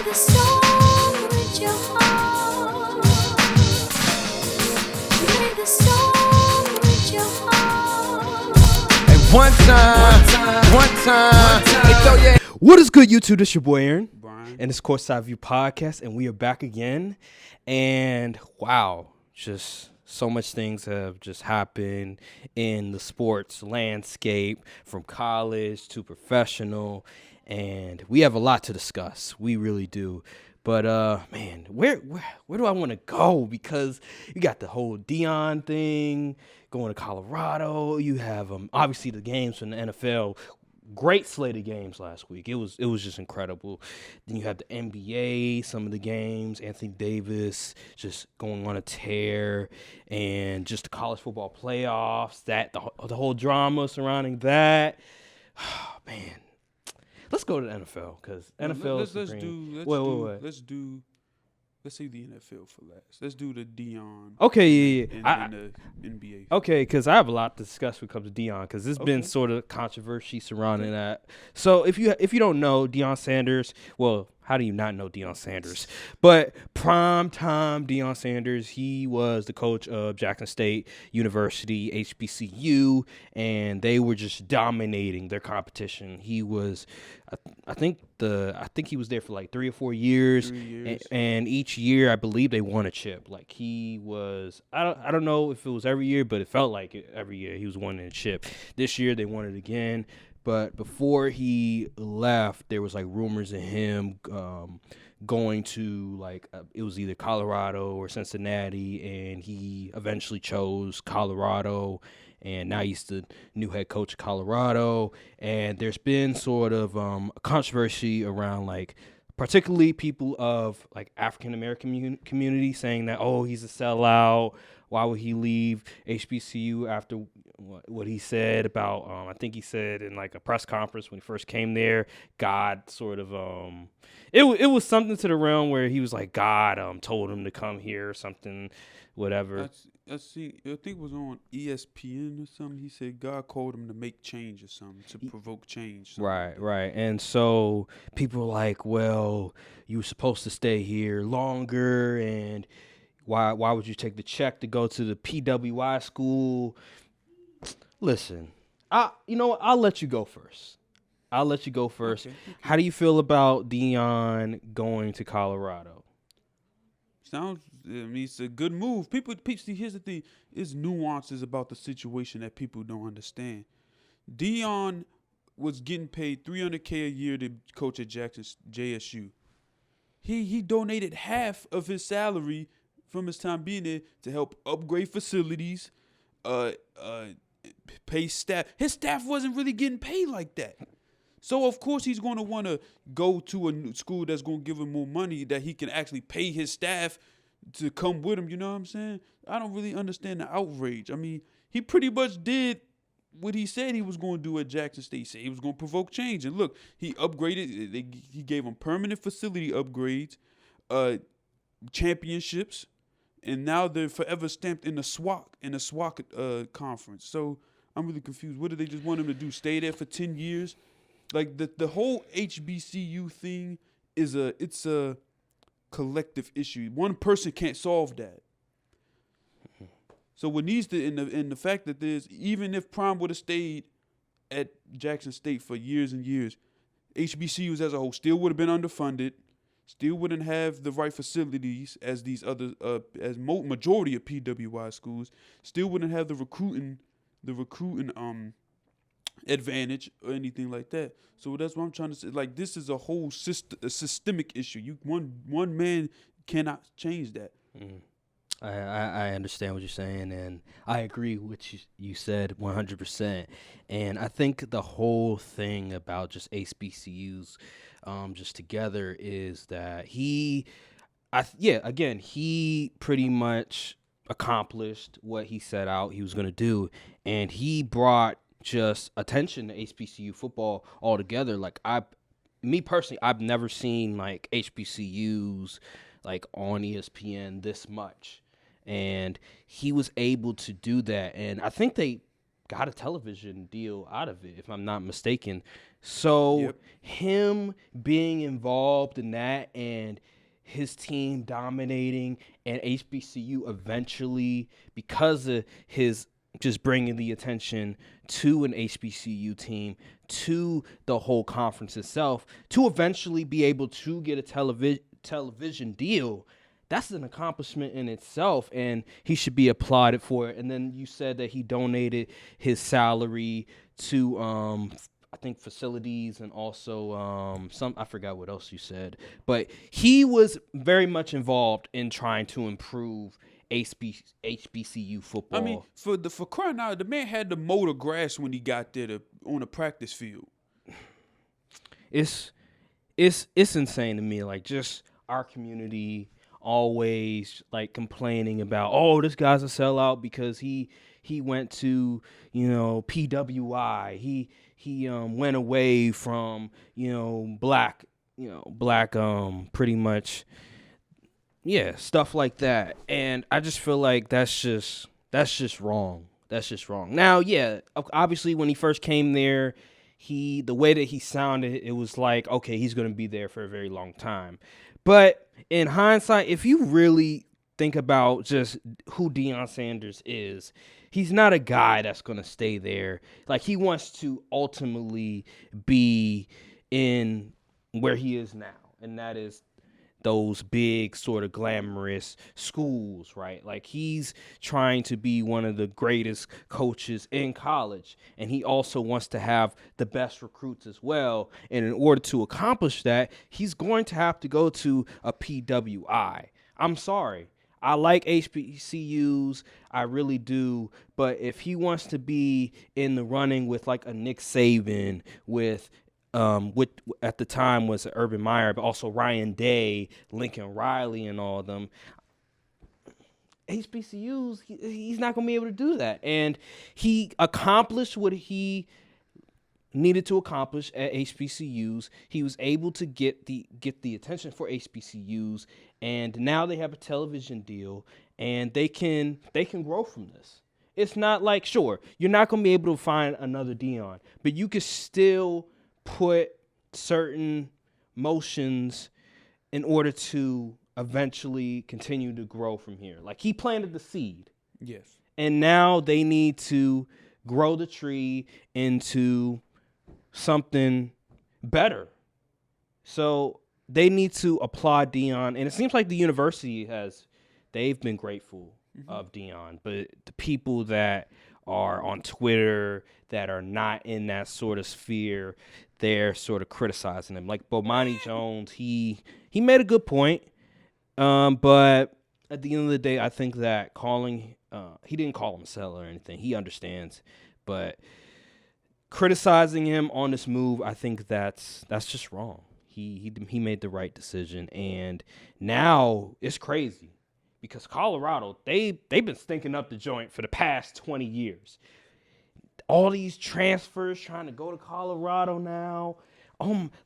the song with your heart. Play the song with your heart. And one time. Hey, throw your... What is good, YouTube? This your boy Aaron, Brian. and it's Courtside View Podcast, and we are back again. And wow, just so much things have just happened in the sports landscape, from college to professional, and we have a lot to discuss. We really do. But man, where do I want to go? Because you got the whole Deion thing going to Colorado. You have obviously the games from the NFL. Great slate of games last week. It was just incredible. Then you have the NBA, some of the games, Anthony Davis just going on a tear, and just the college football playoffs, that the whole drama surrounding that. Oh, man. Let's go to the NFL, because NFL Let's see the NFL for last. Let's do the Deion. Okay, yeah. And the NBA. Okay, because I have a lot to discuss when it comes to Deion, because there's been sort of controversy surrounding that. So if you don't know Deion Sanders, well, how do you not know Deion Sanders? But prime time Deion Sanders, he was the coach of Jackson State University, HBCU, and they were just dominating their competition. He was, I think he was there for like 3 or 4 years, and each year I believe they won a chip. Like he was, I don't know if it was every year, but it felt like it every year he was winning a chip. This year they won it again. But before he left, there was like rumors of him going to like it was either Colorado or Cincinnati, and he eventually chose Colorado, and now he's the new head coach of Colorado. And there's been sort of controversy around like particularly people of like African American community saying that, oh, he's a sellout. Why would he leave HBCU after what he said about, I think he said in like a press conference when he first came there, God sort of, it was something to the realm where he was like, God told him to come here or something, whatever. I think it was on ESPN or something. He said God called him to make change or something, to provoke change. Right. And so people were like, well, you were supposed to stay here longer, and why would you take the check to go to the PWI school? Listen, I'll let you go first. Okay. How do you feel about Deion going to Colorado? It's a good move. People see, here's the thing. There's nuances about the situation that people don't understand. Deion was getting paid $300K a year to coach at JSU. He donated half of his salary from his time being there to help upgrade facilities, pay staff. His staff wasn't really getting paid like that. So, of course, he's going to want to go to a new school that's going to give him more money, that he can actually pay his staff to come with him. You know what I'm saying? I don't really understand the outrage. I mean, he pretty much did what he said he was going to do at Jackson State. He said he was going to provoke change. And look, he upgraded. He gave him permanent facility upgrades, championships, and now they're forever stamped in the SWAC conference. So I'm really confused. What do they just want him to do? Stay there for 10 years? Like the whole HBCU thing it's a collective issue. One person can't solve that. So what needs to, in the fact that there's, even if Prime would have stayed at Jackson State for years and years, HBCUs as a whole still would have been underfunded, still wouldn't have the right facilities as these other majority of PWI schools, still wouldn't have the recruiting advantage or anything like that. So that's what I'm trying to say. Like, this is a whole systemic issue. One man cannot change that. Mm. I understand what you're saying, and I agree with what you said 100%. And I think the whole thing about just HBCUs just together is that he pretty much accomplished what he set out he was going to do, and he brought just attention to HBCU football altogether. Like, me personally, I've never seen like HBCUs like on ESPN this much. And he was able to do that. And I think they got a television deal out of it, if I'm not mistaken. So Yep. him being involved in that and his team dominating and HBCU eventually, because of his just bringing the attention to an HBCU team, to the whole conference itself, to eventually be able to get a television deal, that's an accomplishment in itself, and he should be applauded for it. And then you said that he donated his salary to I think facilities and also I forgot what else you said, but he was very much involved in trying to improve HBCU football. I mean, for crying out, the man had to mow the grass when he got there on the practice field. It's insane to me. Like, just our community always like complaining about, oh, this guy's a sellout because he went to, PWI. He went away from, black pretty much, yeah, stuff like that. And I just feel like that's just wrong. That's just wrong. Now, yeah, obviously when he first came there, the way that he sounded, it was like, okay, he's going to be there for a very long time. But in hindsight, if you really think about just who Deion Sanders is, he's not a guy that's going to stay there. Like, he wants to ultimately be in where he is now, and that is those big sort of glamorous schools, right? Like, he's trying to be one of the greatest coaches in college, and he also wants to have the best recruits as well. And in order to accomplish that, he's going to have to go to a PWI. I'm sorry. I like HBCUs, I really do, but if he wants to be in the running with like a Nick Saban, with at the time was Urban Meyer, but also Ryan Day, Lincoln Riley, and all of them, HBCUs, he's not going to be able to do that. And he accomplished what he needed to accomplish at HBCUs. He was able to get the attention for HBCUs, and now they have a television deal, and they can grow from this. It's not like, sure, you're not going to be able to find another Deion, but you can still put certain motions in order to eventually continue to grow from here. Like, he planted the seed. Yes. And now they need to grow the tree into something better. So they need to applaud Deion. And it seems like the university they've been grateful of Deion. But the people that are on Twitter that are not in that sort of sphere, they're sort of criticizing him. Like Bomani Jones, he made a good point. But at the end of the day, I think that he didn't call him a seller or anything. He understands. But criticizing him on this move, I think that's just wrong. He made the right decision, and now it's crazy because Colorado, they've been stinking up the joint for the past 20 years. All these transfers trying to go to Colorado now.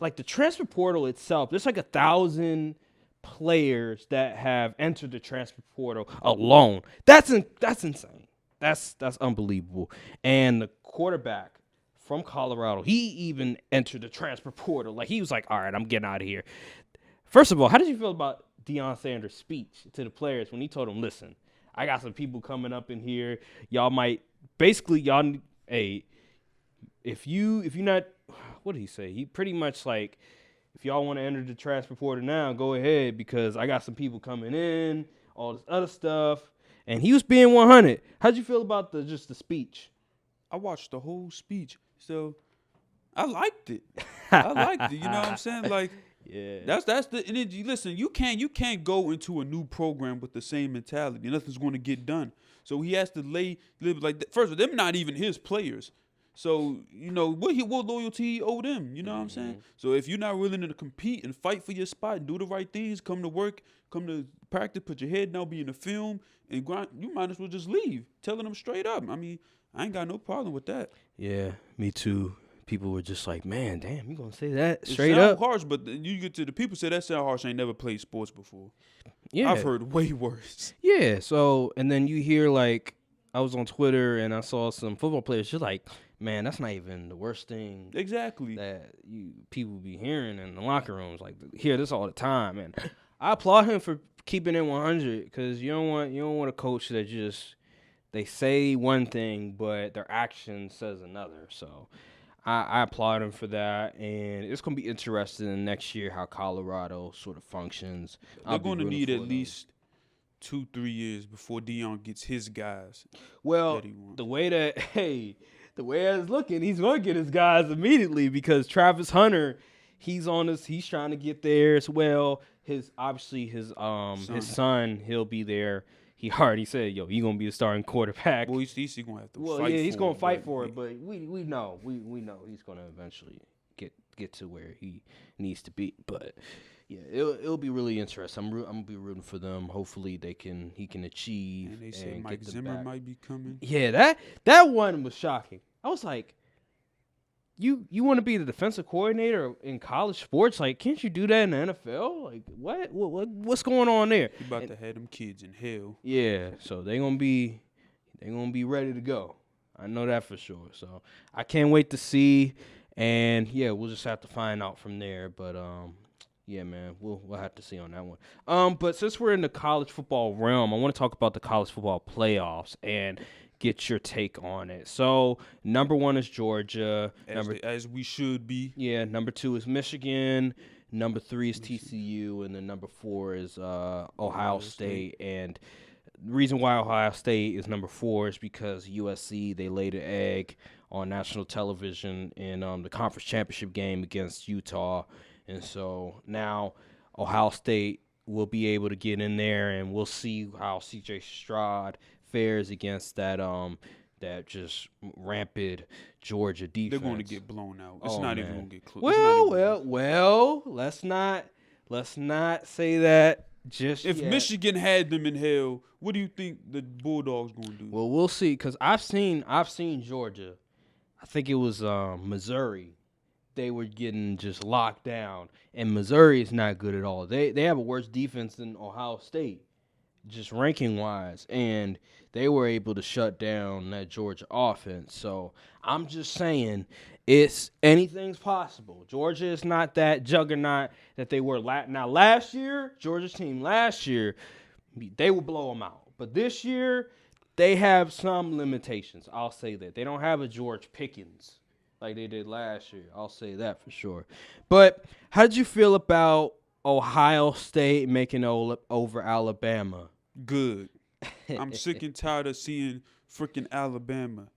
Like the transfer portal itself, there's like 1,000 players that have entered the transfer portal alone. That's insane. That's unbelievable. And the quarterback from Colorado, he even entered the transfer portal. Like, he was like, all right, I'm getting out of here. First of all, how did you feel about Deion Sanders' speech to the players when he told them, listen, I got some people coming up in here. Hey, if you're not, what did he say? He pretty much like, if y'all want to enter the transfer portal now, go ahead, because I got some people coming in, all this other stuff. And he was being 100. How'd you feel about the speech? I watched the whole speech, so I liked it. I liked it. You know what I'm saying? Like, yeah, that's the energy. Listen, you can't go into a new program with the same mentality. Nothing's going to get done. So he has to live like that. First of all, them not even his players. So, what loyalty he owe them? You know what I'm saying? So if you're not willing to compete and fight for your spot and do the right things, come to work, come to practice, put your head down, be in the film, and grind, you might as well just leave. Telling them straight up. I mean, I ain't got no problem with that. Yeah, me too. People were just like, man, damn, you gonna say that straight it sound up? Harsh, but you get to the people say that sound harsh. Ain't never played sports before. Yeah, I've heard way worse. Yeah, so and then you hear like, I was on Twitter and I saw some football players just like, man, that's not even the worst thing Exactly. that people be hearing in the locker rooms. Like, hear this all the time, and I applaud him for keeping it 100 because you don't want a coach that just they say one thing but their action says another. So I applaud him for that, and it's gonna be interesting next year how Colorado sort of functions. They're going to need at least 2-3 years before Deion gets his guys. Well, that he wants. the way it's looking, he's going to get his guys immediately because Travis Hunter, he's trying to get there as well. His son, he'll be there. He already said, "Yo, he gonna be a starting quarterback." Well, he's gonna have to. Well, fight yeah, he's for gonna it, fight for it, but we know he's gonna eventually get to where he needs to be. But yeah, it'll be really interesting. I'm gonna be rooting for them. Hopefully he can achieve. And they say and Mike get them Zimmer back. might be coming. Yeah, that one was shocking. I was like, you want to be the defensive coordinator in college sports? Like, can't you do that in the NFL? Like, what's going on there? He about to have them kids in hell. Yeah, so they're gonna be ready to go. I know that for sure. So I can't wait to see, and yeah, we'll just have to find out from there. But yeah, man, we'll have to see on that one. But since we're in the college football realm, I want to talk about the college football playoffs and get your take on it. So number 1 is Georgia. As we should be. Yeah, number 2 is Michigan. Number 3 is TCU, and then number 4 is Ohio State. And the reason why Ohio State is number 4 is because USC, they laid an egg on national television in the conference championship game against Utah. And so now Ohio State will be able to get in there, and we'll see how C.J. Stroud fares against that just rampant Georgia defense. They're going to get blown out. It's not even going to get close. Well, let's not say that just if yet. Michigan had them in hell, what do you think the Bulldogs going to do? Well, we'll see, because I've seen Georgia. I think it was Missouri. They were getting just locked down, and Missouri is not good at all. They have a worse defense than Ohio State, just ranking wise, and they were able to shut down that Georgia offense. So I'm just saying, anything's possible. Georgia is not that juggernaut that they were. Now last year, Georgia's team they will blow them out, but this year they have some limitations. I'll say that they don't have a George Pickens like they did last year. I'll say that for sure. But how did you feel about Ohio State making over Alabama? Good. I'm sick and tired of seeing freaking Alabama.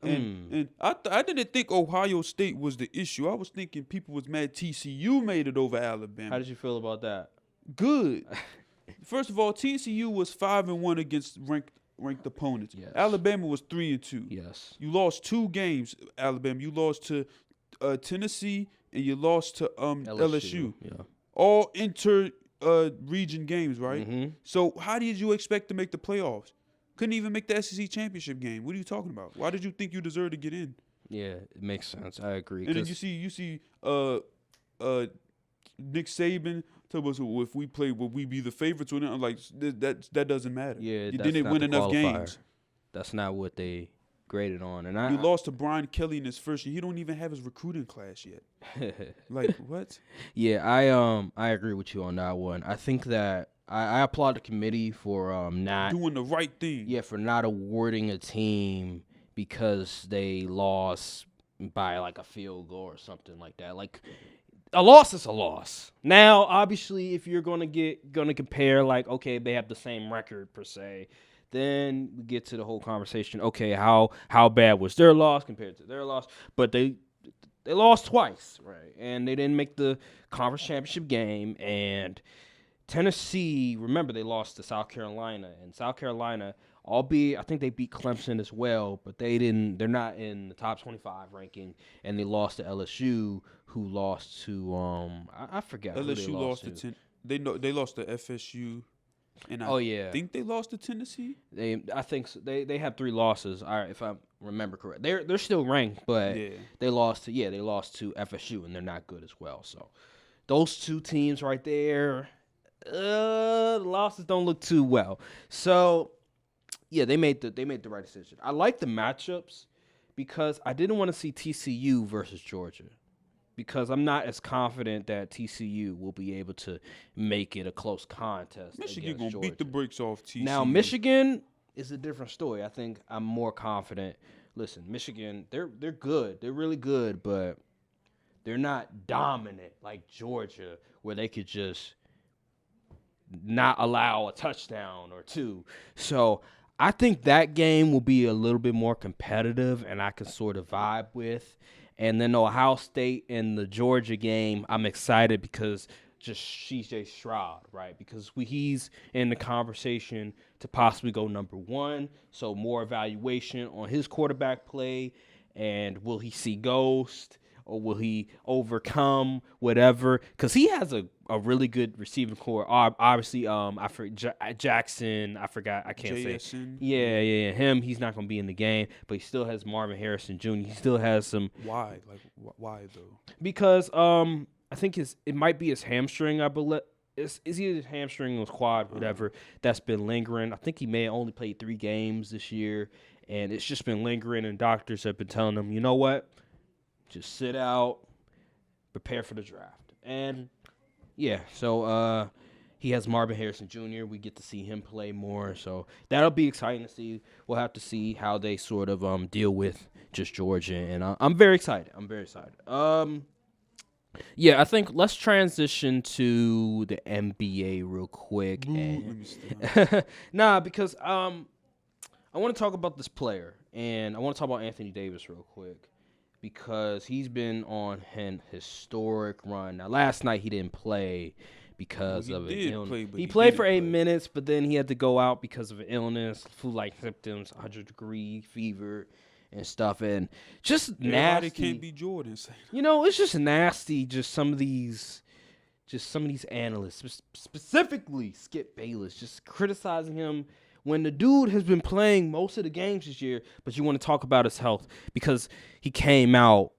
And I didn't think Ohio State was the issue. I was thinking people was mad TCU made it over Alabama. How did you feel about that? Good. First of all, TCU was 5-1 against ranked opponents. Yes. Alabama was 3-2. Yes. You lost 2 games, Alabama. You lost to Tennessee and you lost to LSU. Yeah. All region games, right? Mm-hmm. So how did you expect to make the playoffs? Couldn't even make the SEC championship game. What are you talking about? Why did you think you deserved to get in? Yeah, it makes sense. I agree. And then you see Nick Saban tell us, well, if we play, will we be the favorites or not? I'm like, that doesn't matter. Yeah, you that's didn't not win the enough qualifier. games. That's not what they graded on. And You lost to Brian Kelly in his first year. He don't even have his recruiting class yet. Like, what? Yeah, I agree with you on that one. I think that I applaud the committee for not doing the right thing. Yeah, for not awarding a team because they lost by like a field goal or something like that. Like, a loss is a loss. Now, obviously, if you're gonna compare, like, okay, they have the same record per se, then we get to the whole conversation. Okay, how bad was their loss compared to their loss? But they lost twice, right? And they didn't make the conference championship game. And Tennessee, remember, they lost to South Carolina, and South Carolina, albeit I think they beat Clemson as well, but they're not in the top 25 ranking, and they lost to LSU, who lost to I forgot who they LSU lost to they lost to FSU, and I think they lost to Tennessee. I think so. They have 3 losses. All right, if I remember correct, they're still ranked, but they lost to FSU, and they're not good as well. So those 2 teams right there. The losses don't look too well. So, yeah, they made the right decision. I like the matchups because I didn't want to see TCU versus Georgia. Because I'm not as confident that TCU will be able to make it a close contest. Michigan against gonna Georgia. beat the brakes off TCU. Now Michigan is a different story. I think I'm more confident. Listen, Michigan, they're good. They're really good, but they're not dominant like Georgia, where they could just not allow a touchdown or two. So I think that game will be a little bit more competitive, and I can sort of vibe with. And then Ohio State and the Georgia game, I'm excited because just CJ Stroud, right? Because he's in the conversation to possibly go number 1. So more evaluation on his quarterback play. And will he see ghost or will he overcome whatever? Because he has a really good receiving core. Obviously, I forgot Jackson. I forgot. I can't say. Yeah. Him. He's not going to be in the game, but he still has Marvin Harrison Jr. He still has some. Why? Like why though? Because I think it might be his hamstring. I believe it's either his hamstring or his quad, whatever. That's been lingering. I think he may have only played 3 games this year, and it's just been lingering. And doctors have been telling him, you know what, just sit out, prepare for the draft, and. Yeah, so he has Marvin Harrison Jr. We get to see him play more, so that'll be exciting to see. We'll have to see how they sort of deal with just Georgia, and I'm very excited. Yeah, I think let's transition to the NBA real quick. Because I want to talk about this player, and I want to talk about Anthony Davis real quick. Because he's been on an historic run. Now, last night he didn't play because of an illness. He played for 8 minutes, but then he had to go out because of an illness, flu-like symptoms, 100-degree fever and stuff, and just nasty. It can't be Jordan. You know, it's just nasty. Just some of these analysts, specifically Skip Bayless, just criticizing him. When the dude has been playing most of the games this year, but you want to talk about his health because he came out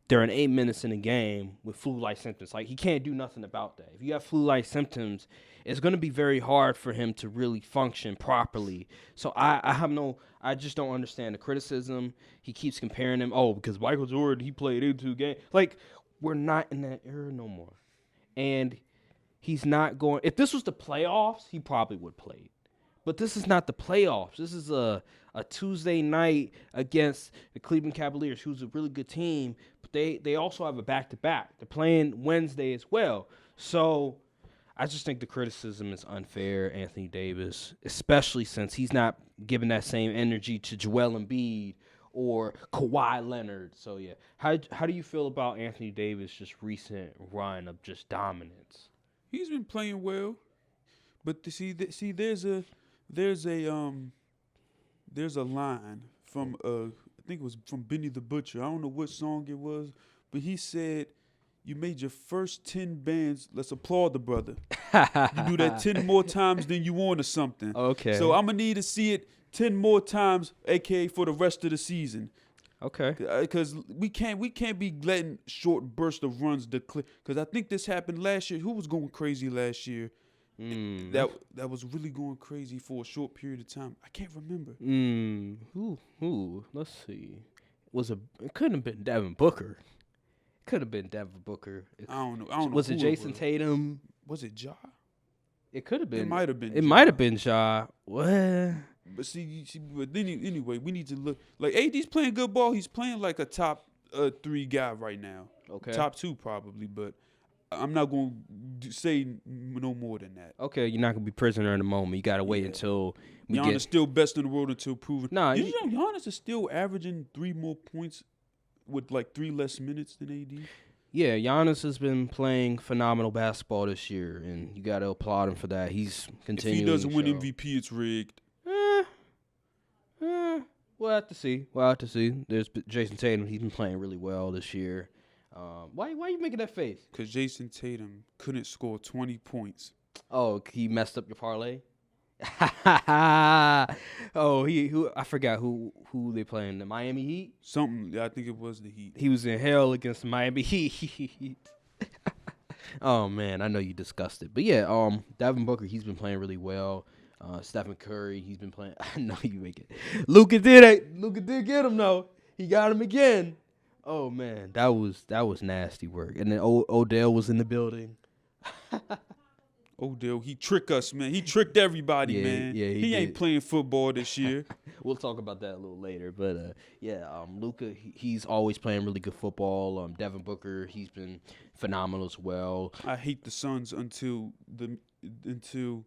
during 8 minutes in the game with flu-like symptoms. Like, he can't do nothing about that. If you have flu-like symptoms, it's going to be very hard for him to really function properly. So I just don't understand the criticism. He keeps comparing him. Oh, because Michael Jordan, he played 82 games. Like, we're not in that era no more. And he's not going. If this was the playoffs, he probably would play. But this is not the playoffs. This is a Tuesday night against the Cleveland Cavaliers, who's a really good team. But they also have a back-to-back. They're playing Wednesday as well. So I just think the criticism is unfair, Anthony Davis, especially since he's not giving that same energy to Joel Embiid or Kawhi Leonard. So, yeah. How do you feel about Anthony Davis' just recent run of just dominance? He's been playing well. But there's a line from I think it was from Benny the Butcher. I don't know what song it was, but he said, "You made your first 10 bands. Let's applaud the brother. You do that 10 more times than you want or something." Okay. So I'm gonna need to see it 10 more times, aka for the rest of the season. Okay. Because we can't be letting short bursts of runs declare. Because I think this happened last year. Who was going crazy last year? That was really going crazy for a short period of time. I can't remember. Who? Let's see. It couldn't have been Devin Booker. It could have been Devin Booker. I don't know. Was it Jason Tatum? Was it Ja? It could have been. It might have been. It might have been Ja. What? But but then anyway, we need to look. Like, AD's playing good ball. He's playing like a top 3 guy right now. Okay. Top 2 probably, but I'm not going to say no more than that. Okay, you're not going to be prisoner in the moment. You got to wait until we Giannis is still best in the world until proven. Nah, you know Giannis is still averaging 3 more points with like 3 less minutes than AD? Yeah, Giannis has been playing phenomenal basketball this year, and you got to applaud him for that. He's continuing. If he doesn't win MVP, it's rigged. We'll have to see. There's Jason Tatum. He's been playing really well this year. Why are you making that face? Because Jason Tatum couldn't score 20 points. Oh, he messed up your parlay? I forgot who they playing. The Miami Heat? I think it was the Heat. He was in hell against the Miami Heat. Oh, man, I know you disgusted. But, yeah, Devin Booker, he's been playing really well. Stephen Curry, he's been playing. I know you make it. Luka did get him, though. He got him again. Oh man, that was nasty work. And then Odell was in the building. Odell, he tricked us, man. He tricked everybody, Yeah, man. yeah, he he ain't did. playing football this year. We'll talk about that a little later. But Luka, he's always playing really good football. Devin Booker, he's been phenomenal as well. I hate the Suns until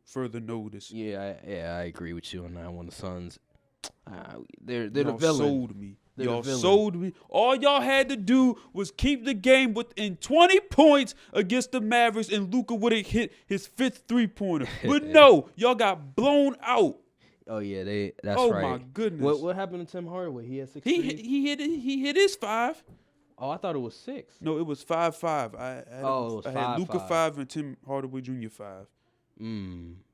further notice. Yeah, I agree with you on that one. The Suns, they're the Y'all villain. sold me. They're the Y'all villain. sold me. All y'all had to do was keep the game within 20 points against the Mavericks, and Luka would have hit his 5th three-pointer. But no, y'all got blown out. Oh yeah, that's Oh right. my goodness. What happened to Tim Hardaway? He had 6. He hit his 5. Oh, I thought it was 6. No, it was 5-5. It was I had Luka 5-5. 5 and Tim Hardaway Jr. 5.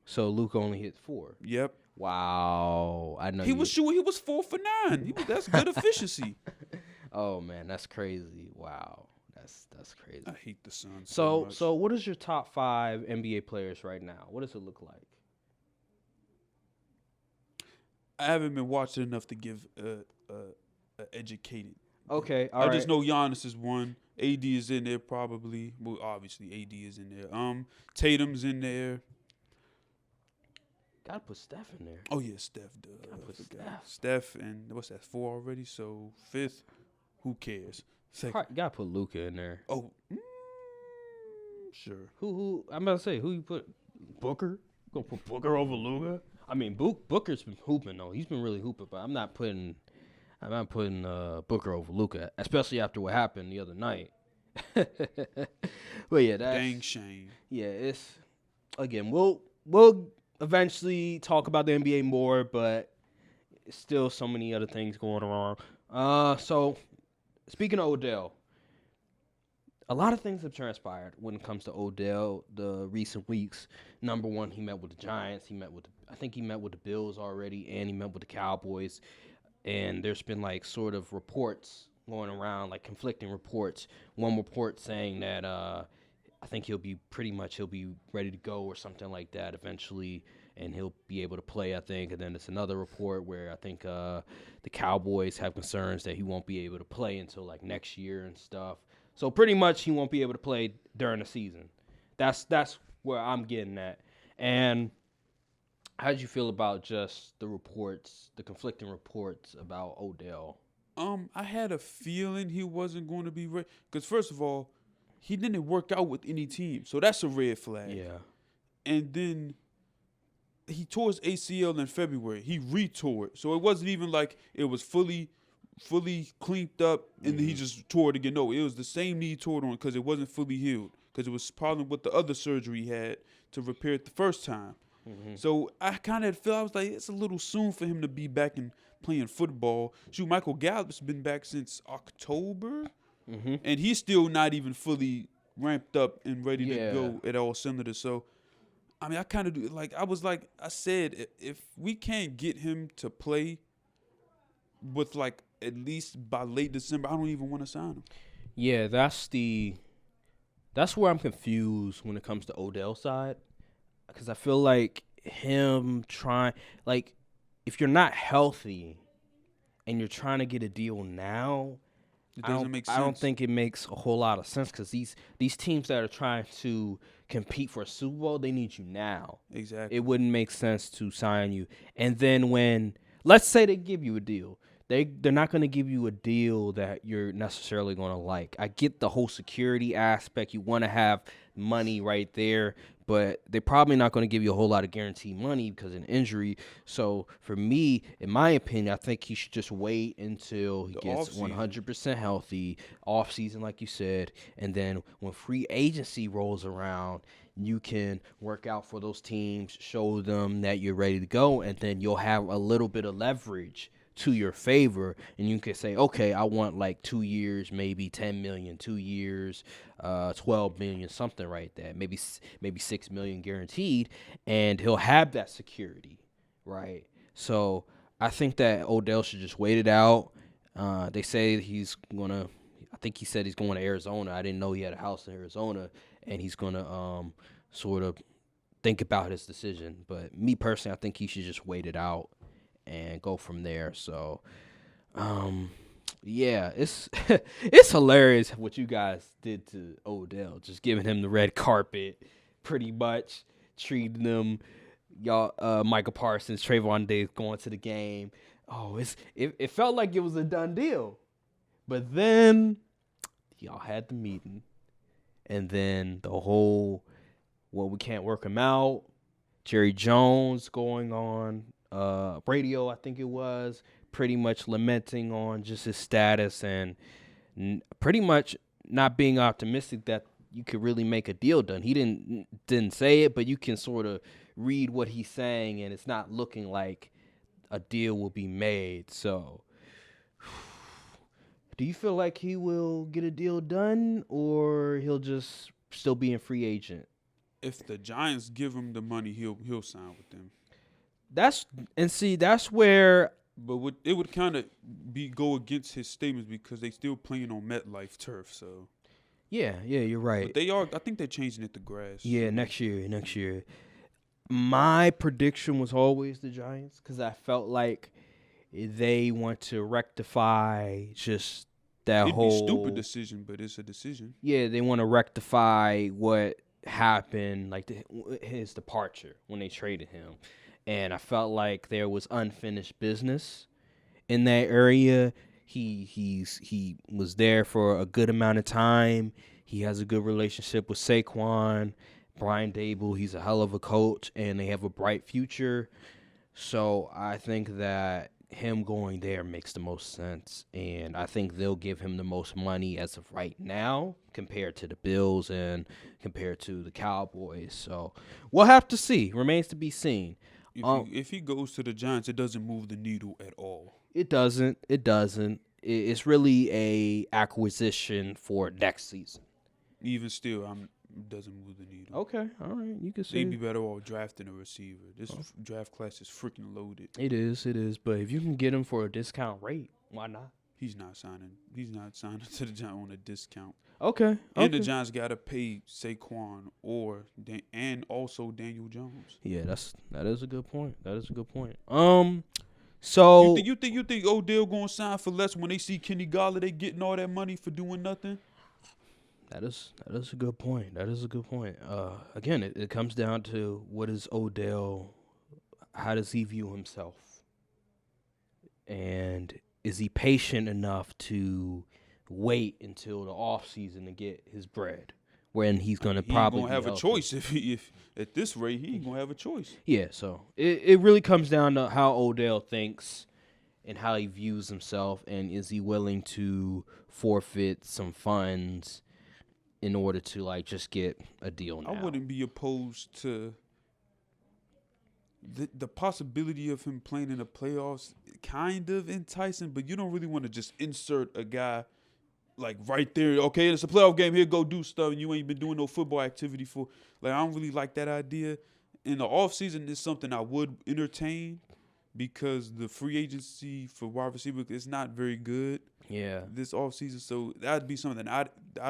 So Luka only hit 4. Yep. Wow, I know He was shooting. He was 4 for 9. That's good efficiency. Oh man, that's crazy. Wow, that's crazy. I hate the Suns. So what is your top 5 NBA players right now? What does it look like? I haven't been watching enough to give a educated. Okay, I just know Giannis is one. AD is in there probably. Well, obviously AD is in there. Tatum's in there. Gotta put Steph in there. Oh yeah, Steph. Gotta put Steph and what's that? 4 already. So 5th. Who cares? Gotta put Luka in there. Oh, sure. Who? I'm about to say who you put? Booker? Gonna put Booker over Luka? I mean, Booker's been hooping though. He's been really hooping, but I'm not putting Booker over Luka, especially after what happened the other night. But yeah, that's Dang shame. Yeah, it's again. We'll eventually talk about the NBA more, but it's still so many other things going on. So speaking of Odell, a lot of things have transpired when it comes to Odell the recent weeks. Number one, he met with the Giants. I think he met with the Bills already, and he met with the Cowboys. And there's been like sort of reports going around, like conflicting reports. One report saying that I think he'll be ready to go or something like that eventually, and he'll be able to play, I think. And then there's another report where I think the Cowboys have concerns that he won't be able to play until like next year and stuff. So pretty much he won't be able to play during the season. That's where I'm getting at. And how did you feel about just the conflicting reports about Odell? I had a feeling he wasn't going to be ready. Because first of all, he didn't work out with any team. So that's a red flag. Yeah. And then he tore his ACL in February. He retore it. So it wasn't even like it was fully cleaned up and then he just tore it again. No, it was the same knee he tore it on because it wasn't fully healed. Because it was problem with the other surgery he had to repair it the first time. So I kind of felt, I was like, it's a little soon for him to be back and playing football. Shoot, Michael Gallup's been back since October, and he's still not even fully ramped up and ready to go at all cylinders. So, I mean, I kind of do, I said, if we can't get him to play with like at least by late December, I don't even want to sign him. Yeah, that's where I'm confused when it comes to Odell's side. Because I feel like him trying, like, if you're not healthy and you're trying to get a deal now, It doesn't make sense. I don't think it makes a whole lot of sense because these teams that are trying to compete for a Super Bowl, they need you now. Exactly. It wouldn't make sense to sign you. And then when, let's say they give you a deal, they're not going to give you a deal that you're necessarily going to like. I get the whole security aspect. You want to have money right there, but they're probably not going to give you a whole lot of guaranteed money because of an injury. So for me, in my opinion, I think he should just wait until he gets 100% healthy, off season, like you said, and then when free agency rolls around, you can work out for those teams, show them that you're ready to go, and then you'll have a little bit of leverage to your favor, and you can say, okay, I want like 2 years, maybe 10 million, 2 years, 12 million, something like that, maybe 6 million guaranteed, and he'll have that security, right? So I think that Odell should just wait it out. They say I think he said he's going to Arizona. I didn't know he had a house in Arizona, and he's going to sort of think about his decision. But me personally, I think he should just wait it out and go from there. So, Yeah, it's it's hilarious what you guys did to Odell, just giving him the red carpet, pretty much treating him. Y'all, Michael Parsons, Trayvon Diggs going to the game. Oh, it felt like it was a done deal, but then y'all had the meeting, and then the whole we can't work him out. Jerry Jones going on radio, I think it was, pretty much lamenting on just his status and pretty much not being optimistic that you could really make a deal done. He didn't say it, but you can sort of read what he's saying, and it's not looking like a deal will be made. So, do you feel like he will get a deal done, or he'll just still be a free agent? If the Giants give him the money, he'll sign with them. That's where. But it would kind of go against his statements because they still playing on MetLife turf. So Yeah, you're right. But I think they're changing it to grass. Yeah, next year. My prediction was always the Giants because I felt like they want to rectify just that It'd whole be a stupid decision, but it's a decision. Yeah, they want to rectify what happened, like his departure when they traded him. And I felt like there was unfinished business in that area. He was there for a good amount of time. He has a good relationship with Saquon, Brian Dable. He's a hell of a coach, and they have a bright future. So I think that him going there makes the most sense, and I think they'll give him the most money as of right now compared to the Bills and compared to the Cowboys. So we'll have to see. Remains to be seen. If he goes to the Giants, it doesn't move the needle at all. It doesn't. It's really a acquisition for next season. Even still, it doesn't move the needle. Okay, all right. You can say they'd be better off drafting a receiver. This draft class is freaking loaded. It is. But if you can get him for a discount rate, why not? He's not signing to the Giants on a discount. Okay. And the Giants got to pay Saquon and also Daniel Jones. Yeah, that is a good point. So you think Odell gonna sign for less when they see Kenny Golladay getting all that money for doing nothing? That is a good point. Again, it comes down to what is Odell, how does he view himself? And is he patient enough to wait until the off season to get his bread when he's going to probably have a choice if at this rate he ain't going to have a choice. Yeah, so it really comes down to how Odell thinks and how he views himself, and is he willing to forfeit some funds in order to like just get a deal now. I wouldn't be opposed to the possibility of him playing in the playoffs, kind of enticing, but you don't really want to just insert a guy like right there. Okay, it's a playoff game. Here, go do stuff, and you ain't been doing no football activity for. Like, I don't really like that idea. In the offseason, it's something I would entertain because the free agency for wide receiver is not very good. Yeah, this offseason, so that'd be something I'd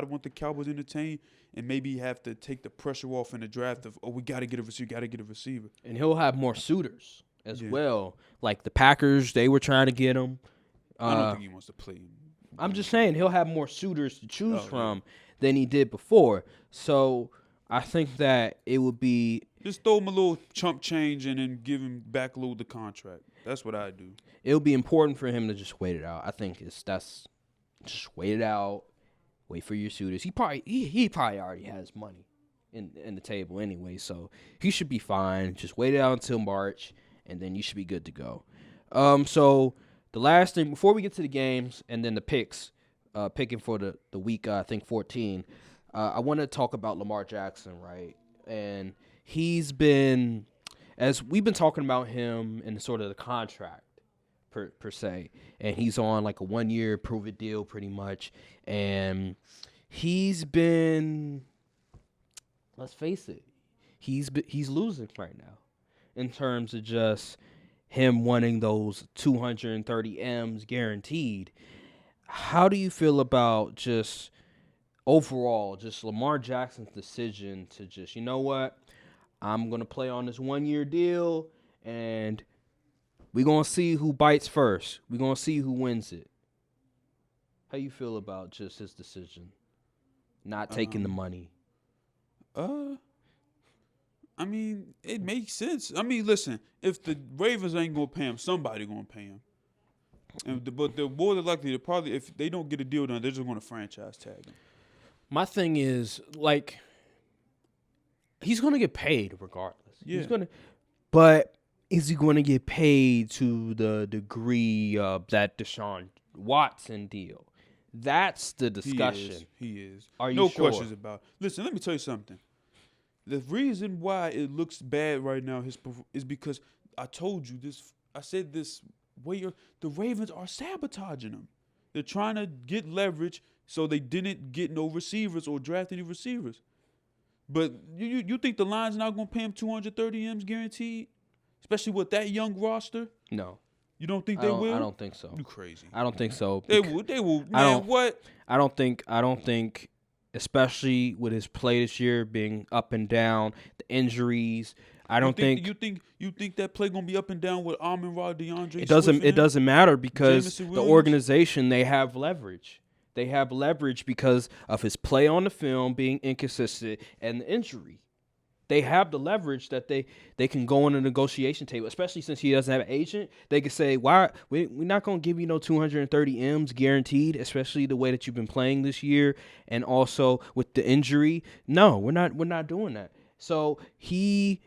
want the Cowboys to entertain, and maybe have to take the pressure off in the draft of we gotta get a receiver, and he'll have more suitors as well. Like the Packers, they were trying to get him. I don't think he wants to play. I'm just saying he'll have more suitors to choose from than he did before. So I think that it would be just throw him a little chump change and then give him backload the contract. That's what I do. It'll be important for him to just wait it out. I think just wait it out. Wait for your suitors. He probably already has money in the table anyway, so he should be fine. Just wait it out until March, and then you should be good to go. So the last thing before we get to the games and then the picks, picking for the week, I think 14. I want to talk about Lamar Jackson, right? And he's been, as we've been talking about him in sort of the contract per se, and he's on like a 1-year prove-it deal pretty much, and he's been, let's face it, he's losing right now in terms of just him wanting those 230 M's guaranteed. How do you feel about just overall, just Lamar Jackson's decision to just, you know what, I'm going to play on this 1-year deal, and we're going to see who bites first. We're going to see who wins it. How you feel about just his decision, not taking the money? I mean, it makes sense. I mean, listen, if the Ravens ain't gonna pay him, somebody gonna pay him. But they're more than likely to probably, if they don't get a deal done, they're just gonna franchise tag him. My thing is, like, he's gonna get paid regardless. Yeah. But is he going to get paid to the degree of that Deshaun Watson deal? That's the discussion. He is. Are you no sure? questions about it. Listen, let me tell you something. The reason why it looks bad right now is because I told you this. I said this the Ravens are sabotaging him. They're trying to get leverage so they didn't get no receivers or draft any receivers. But you think the Lions not going to pay him 230 M's guaranteed? Especially with that young roster? No. You don't think they will? I don't think so. You crazy. I don't think so. They will. Man, what? I don't think, especially with his play this year being up and down, the injuries. You think that play gonna be up and down with Amon-Ra, DeAndre? It doesn't matter because Jameson the Williams? organization, they have leverage. They have leverage because of his play on the film being inconsistent and the injury. They have the leverage that they can go on a negotiation table, especially since he doesn't have an agent. They can say, "Why we're not going to give you no 230 M's guaranteed, especially the way that you've been playing this year, and also with the injury. No, we're not doing that." So he's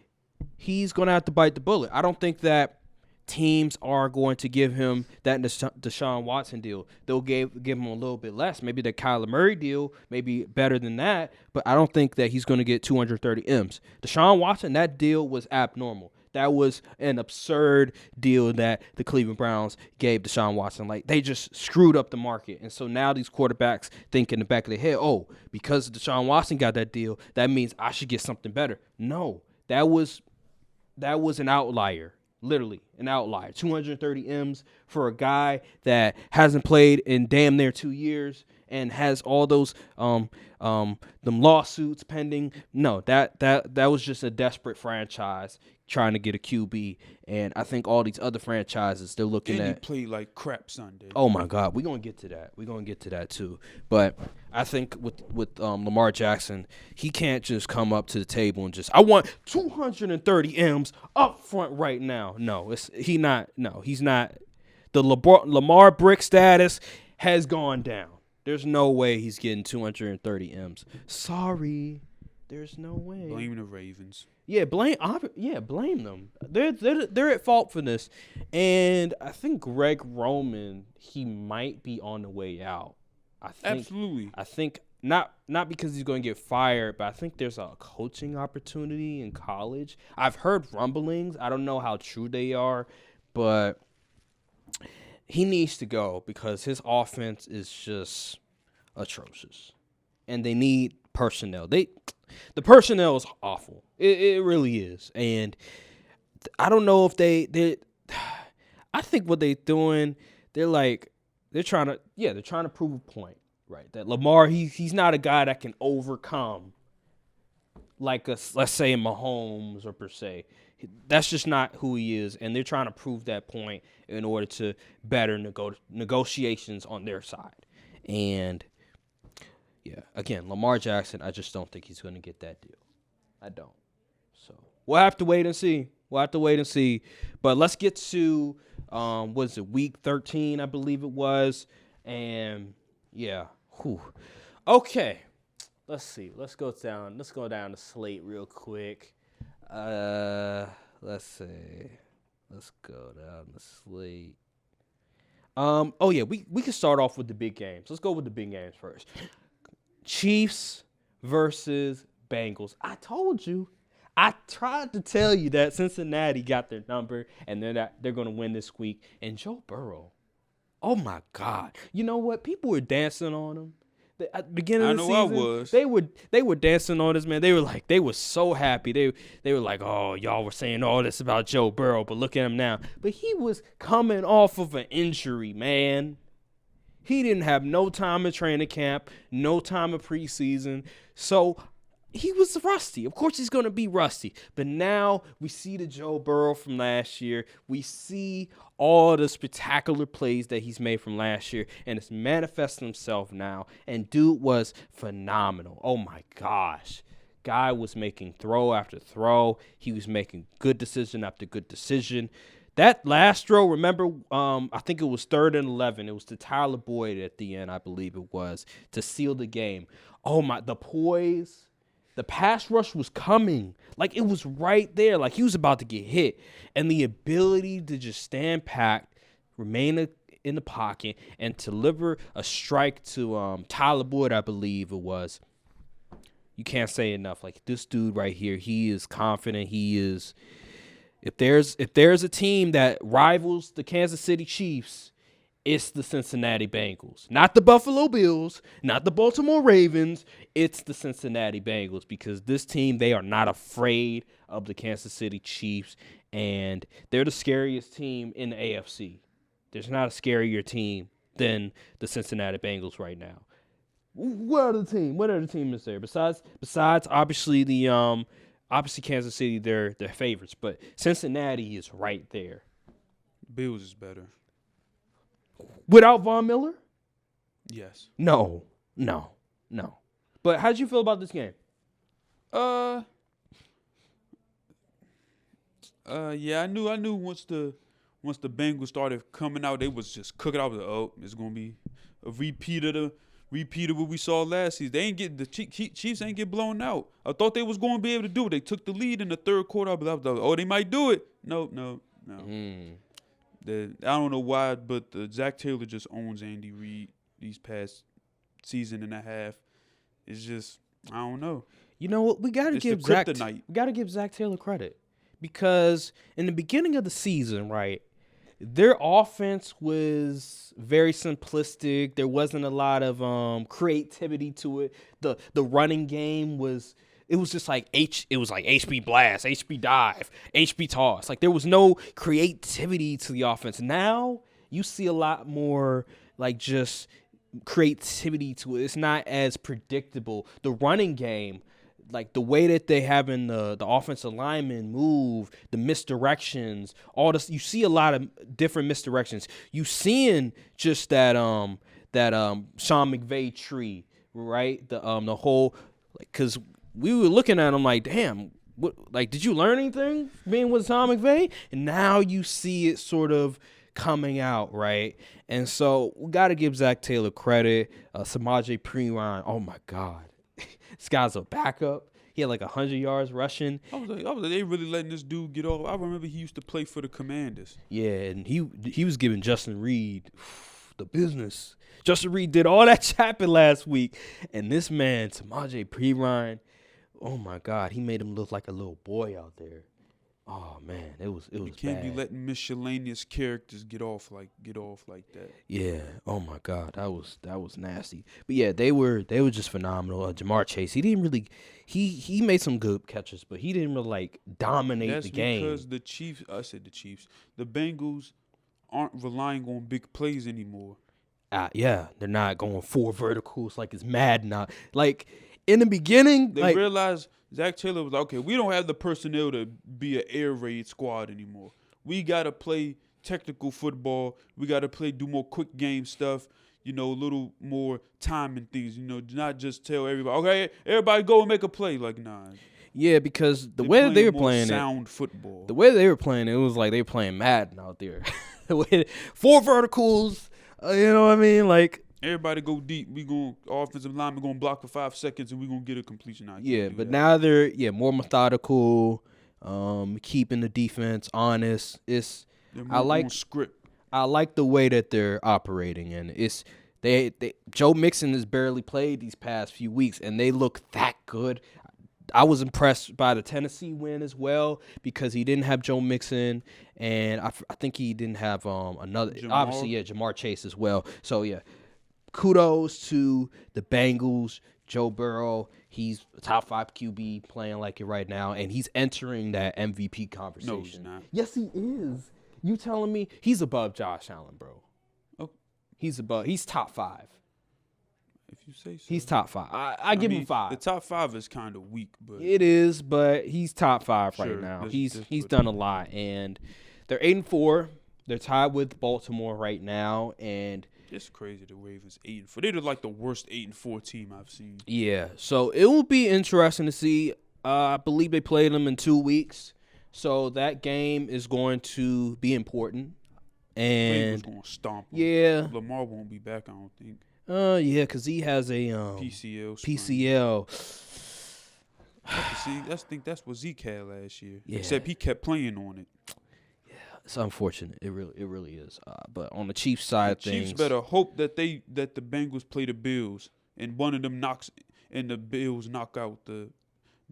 going to have to bite the bullet. I don't think that teams are going to give him that Deshaun Watson deal. They'll give him a little bit less. Maybe the Kyler Murray deal may be better than that, but I don't think that he's going to get 230 M's. Deshaun Watson, that deal was abnormal. That was an absurd deal that the Cleveland Browns gave Deshaun Watson. Like, they just screwed up the market. And so now these quarterbacks think in the back of their head, oh, because Deshaun Watson got that deal, that means I should get something better. No, that was an outlier. Literally an outlier. 230 M's for a guy that hasn't played in damn near 2 years and has all those them lawsuits pending. No, that was just a desperate franchise trying to get a QB, and I think all these other franchises, they're looking and at. he played like crap Sunday. Oh my God, we're gonna get to that. We're gonna get to that too. But I think with Lamar Jackson, he can't just come up to the table and just, I want 230 M's up front right now. No, he's not. The Lamar brick status has gone down. There's no way he's getting 230 M's. Sorry. There's no way. Blame the Ravens. Yeah, blame them. They're at fault for this. And I think Greg Roman, he might be on the way out. Absolutely. I think not because he's going to get fired, but I think there's a coaching opportunity in college. I've heard rumblings. I don't know how true they are, but he needs to go because his offense is just atrocious. And they need personnel. The personnel is awful. It really is. And I don't know if they I think what they're doing, they're trying to prove a point, right? That Lamar, he's not a guy that can overcome like let's say Mahomes or per se. That's just not who he is, and they're trying to prove that point in order to better negotiations on their side. And yeah, again, Lamar Jackson, I just don't think he's going to get that deal. I don't. So we'll have to wait and see. But let's get to week 13, I believe it was. And yeah. Whew. Okay. Let's see. Let's go down the slate real quick. Let's see. Let's go down the slate. Oh yeah, we can start off with the big games. Let's go with the big games first. Chiefs versus Bengals. I told you. I tried to tell you that Cincinnati got their number and they're going to win this week. And Joe Burrow, oh my God. You know what? People were dancing on him. At the beginning of the season, I was. They were dancing on this, man. They were so happy. They were like, oh, y'all were saying all this about Joe Burrow, but look at him now. But he was coming off of an injury, man. He didn't have no time in training camp, no time in preseason. So he was rusty. Of course he's going to be rusty. But now we see the Joe Burrow from last year. We see all the spectacular plays that he's made from last year. And it's manifesting himself now. And dude was phenomenal. Oh, my gosh. Guy was making throw after throw. He was making good decision after good decision. That last throw, remember, I think it was 3rd and 11. It was to Tyler Boyd at the end, I believe it was, to seal the game. Oh, my, the poise. The pass rush was coming. Like, it was right there. Like, he was about to get hit. And the ability to just stand packed, remain in the pocket, and deliver a strike to Tyler Boyd, I believe it was. You can't say enough. Like, this dude right here, he is confident. He is. If there's a team that rivals the Kansas City Chiefs, it's the Cincinnati Bengals. Not the Buffalo Bills, not the Baltimore Ravens. It's the Cincinnati Bengals, because this team, they are not afraid of the Kansas City Chiefs, and they're the scariest team in the AFC. There's not a scarier team than the Cincinnati Bengals right now. What other team? What other team is there? Besides obviously obviously Kansas City, they're favorites, but Cincinnati is right there. Bills is better. Without Von Miller? Yes. No. But how'd you feel about this game? Yeah, I knew once the Bengals started coming out, they was just cooking out. Oh, it's gonna be a repeat of what we saw last season. They ain't get the Chiefs ain't get blown out. I thought they was going to be able to do it. They took the lead in the 3rd quarter. Oh, they might do it. No. I don't know why, but Zach Taylor just owns Andy Reid these past season and a half. It's just, I don't know. You know what? We got to give Zach Taylor credit, because in the beginning of the season, right, their offense was very simplistic. There wasn't a lot of creativity to it. The running game was just like HB blast, HB dive, HB toss. Like, there was no creativity to the offense. Now you see a lot more like just creativity to it. It's not as predictable. The running game, like the way that they having the offensive linemen move, the misdirections, all this, you see a lot of different misdirections. You seeing just that Sean McVay tree, right? The whole, like, because we were looking at him like, damn, what, like, did you learn anything being with Sean McVay? And now you see it sort of coming out, right? And so we got to give Zach Taylor credit. Samaje Perine, oh my God. This guy's a backup. He had like 100 yards rushing. I was like, they really letting this dude get off. I remember he used to play for the Commanders. Yeah, and he was giving Justin Reed the business. Justin Reed did all that chapping last week. And this man, Samaje Perine, oh my God, he made him look like a little boy out there. Oh man, it was You can't bad. be letting miscellaneous characters get off like that. Yeah. Oh my God, that was nasty. But yeah, they were just phenomenal. Jamar Chase, he didn't really, he made some good catches, but he didn't really like dominate the game. That's because the Bengals aren't relying on big plays anymore. Yeah, they're not going 4 verticals like it's mad now. Like in the beginning, they realized Zach Taylor was like, okay, we don't have the personnel to be an air raid squad anymore. We got to play technical football. We got to do more quick game stuff, a little more timing things, not just tell everybody, okay, everybody go and make a play. Like, nah. Yeah, because the way that they were playing sound football. The way they were playing it was like they were playing Madden out there. 4 verticals, you know what I mean? Like, everybody go deep. Offensive lineman going to block for 5 seconds, and we're going to get a completion out. Yeah, but now they're more methodical, keeping the defense honest. I like script. I like the way that they're operating, and Joe Mixon has barely played these past few weeks, and they look that good. I was impressed by the Tennessee win as well, because he didn't have Joe Mixon, and I think he didn't have Jamar Chase as well. So yeah. Kudos to the Bengals, Joe Burrow. He's a top 5 QB playing like it right now, and he's entering that MVP conversation. No, he's not. Yes, he is. You telling me he's above Josh Allen, bro? Oh. He's top 5. you say so. He's top 5. I give him 5. The top 5 is kind of weak, but It is, but he's top 5 right Sure, now. let's He's put done it. a lot, and they're 8-4. They're tied with Baltimore right now, and it's crazy. The Ravens 8-4. They're like the worst 8-4 team I've seen. yeah. So it will be interesting to see. I believe they played them in 2 weeks, so that game is going to be important. Ravens And gonna stomp 'em. yeah, Lamar won't be back. I don't think. yeah, because he has a PCL. PCL. See, I think that's what Zeke had last year. Yeah. Except he kept playing on it. It's unfortunate. It really is. But on the Chiefs side of things, Chiefs better hope that the Bengals play the Bills and one of them knocks and the Bills knock out the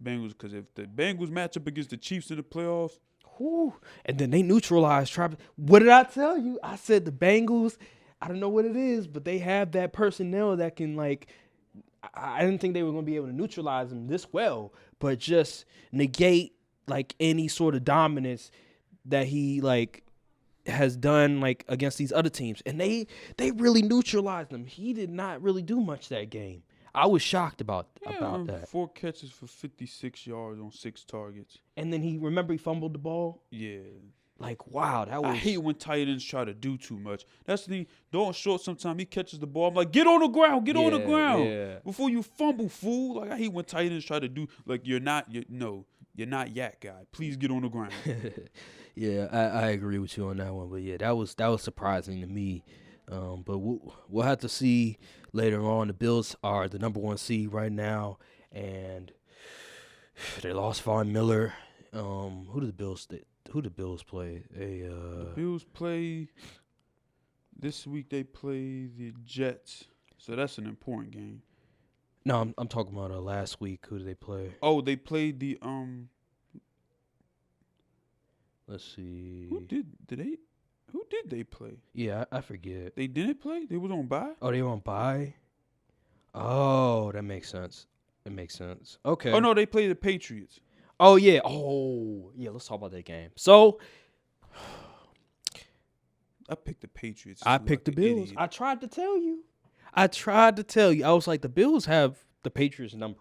Bengals, because if the Bengals match up against the Chiefs in the playoffs, whew, and then they neutralize Travis. What did I tell you? I said the Bengals. I don't know what it is, but they have that personnel that can like. I didn't think they were going to be able to neutralize them this well, but just negate like any sort of dominance that he like has done like against these other teams, and they really neutralized him. He did not really do much that game. I was shocked about that. 4 catches for 56 yards on 6 targets. And then he fumbled the ball. Yeah. Like, wow, that was. I hate when tight ends try to do too much. That's the thing. Throwing short sometimes, he catches the ball. I'm like, get on the ground, get on the ground. Yeah. Before you fumble, fool. Like, I hate when tight ends try to do, like, you're not yak guy. Please get on the ground. Yeah, I agree with you on that one. But yeah, that was surprising to me. But we'll have to see later on. The Bills are the number 1 seed right now, and they lost Von Miller. Who do the Bills play? The Bills play this week. They play the Jets, so that's an important game. No, I'm talking about last week. Who did they play? Oh, they played the Let's see. Who did they play? Yeah, I forget. They didn't play. They was on bye. Oh, they were on bye. Oh, that makes sense. It makes sense. Okay. Oh no, they played the Patriots. Oh yeah. Oh yeah. Let's talk about that game. So I picked the Patriots. I too, picked like the an Bills. idiot. I tried to tell you. I was like, the Bills have the Patriots number.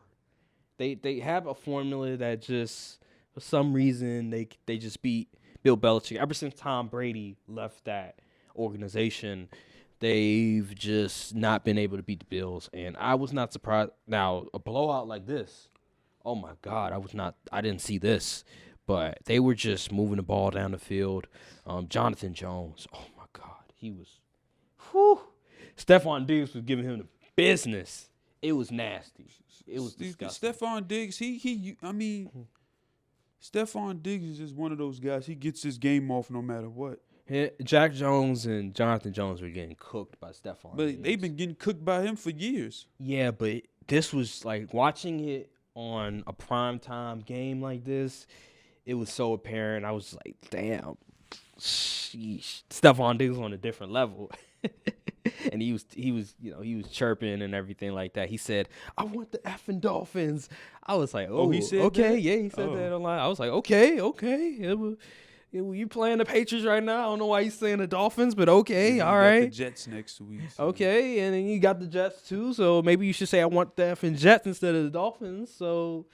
They have a formula that just for some reason they just beat Bill Belichick. Ever since Tom Brady left that organization, they've just not been able to beat the Bills. And I was not surprised. Now, a blowout like this, oh my God, I didn't see this. But they were just moving the ball down the field. Jonathan Jones, oh my God, he was, whew. Stephon Diggs was giving him the business. It was nasty. It was disgusting. Stephon Diggs, Stephon Diggs is just one of those guys. He gets his game off no matter what. Jack Jones and Jonathan Jones were getting cooked by Stephon But Diggs. they've been getting cooked by him for years. Yeah, but this was like watching it on a primetime game like this. It was so apparent. I was like, damn, sheesh. Stephon Diggs on a different level. And he was chirping and everything like that. He said, "I want the effing Dolphins." I was like, "Oh, he said okay, that? yeah, he said that online." I was like, "Okay." You playing the Patriots right now? I don't know why he's saying the Dolphins, but okay, You all got right. the Jets next week. So. Okay, and then you got the Jets too, so maybe you should say I want the effing Jets instead of the Dolphins. So,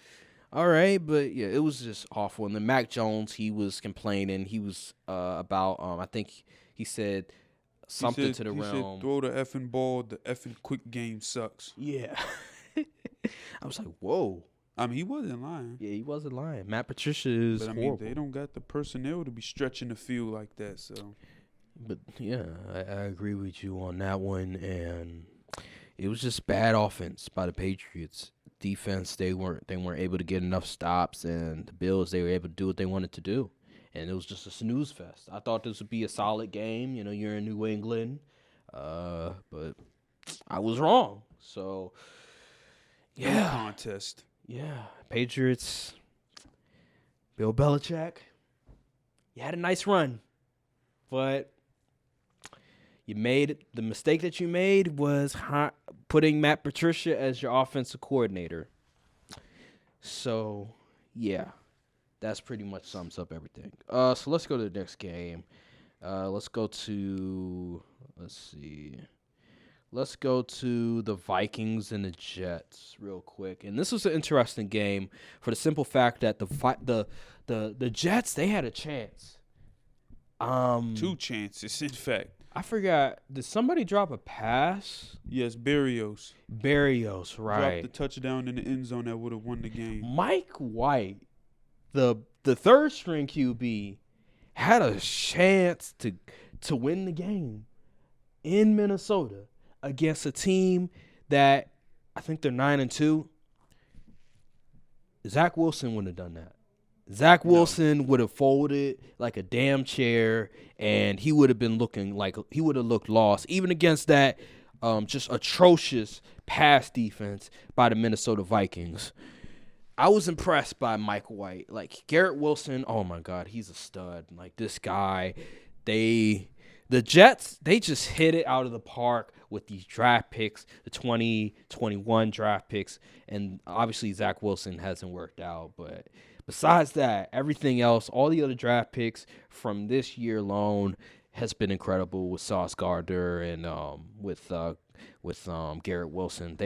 all right, but yeah, it was just awful. And then Mac Jones, he was complaining. He was about I think he said something to the he realm. said, throw the effing ball. The effing quick game sucks. Yeah. I was like, whoa. I mean, he wasn't lying. Yeah, he wasn't lying. Matt Patricia is But I mean, horrible. they don't got the personnel to be stretching the field like that. So, But yeah, I agree with you on that one. And it was just bad offense by the Patriots. Defense, they weren't able to get enough stops, and the Bills, they were able to do what they wanted to do. And it was just a snooze fest. I thought this would be a solid game. You know, you're in New England, but I was wrong. So no yeah, contest. yeah, Patriots, Bill Belichick. You had a nice run, but you made the mistake that you made was putting Matt Patricia as your offensive coordinator. So, yeah, that's pretty much sums up everything. So let's go to the next game. Let's see. let's go to the Vikings and the Jets real quick. And this was an interesting game for the simple fact that the Jets, they had a chance. 2 chances, in fact. I forgot. Did somebody drop a pass? Yes, Barrios Right. dropped the touchdown in the end zone that would have won the game. Mike White, the third string QB, had a chance to win the game in Minnesota against a team that I think they're 9-2. Zach Wilson wouldn't have done that. Zach Wilson would have folded like a damn chair, and he would have been looking like he would have looked lost, even against that just atrocious pass defense by the Minnesota Vikings. I was impressed by Mike White. Like, Garrett Wilson, oh my God, he's a stud. Like, this guy, the Jets, they just hit it out of the park with these draft picks, the 2021 draft picks, and obviously Zach Wilson hasn't worked out, but besides that, everything else, all the other draft picks from this year alone has been incredible with Sauce Gardner and with Garrett Wilson.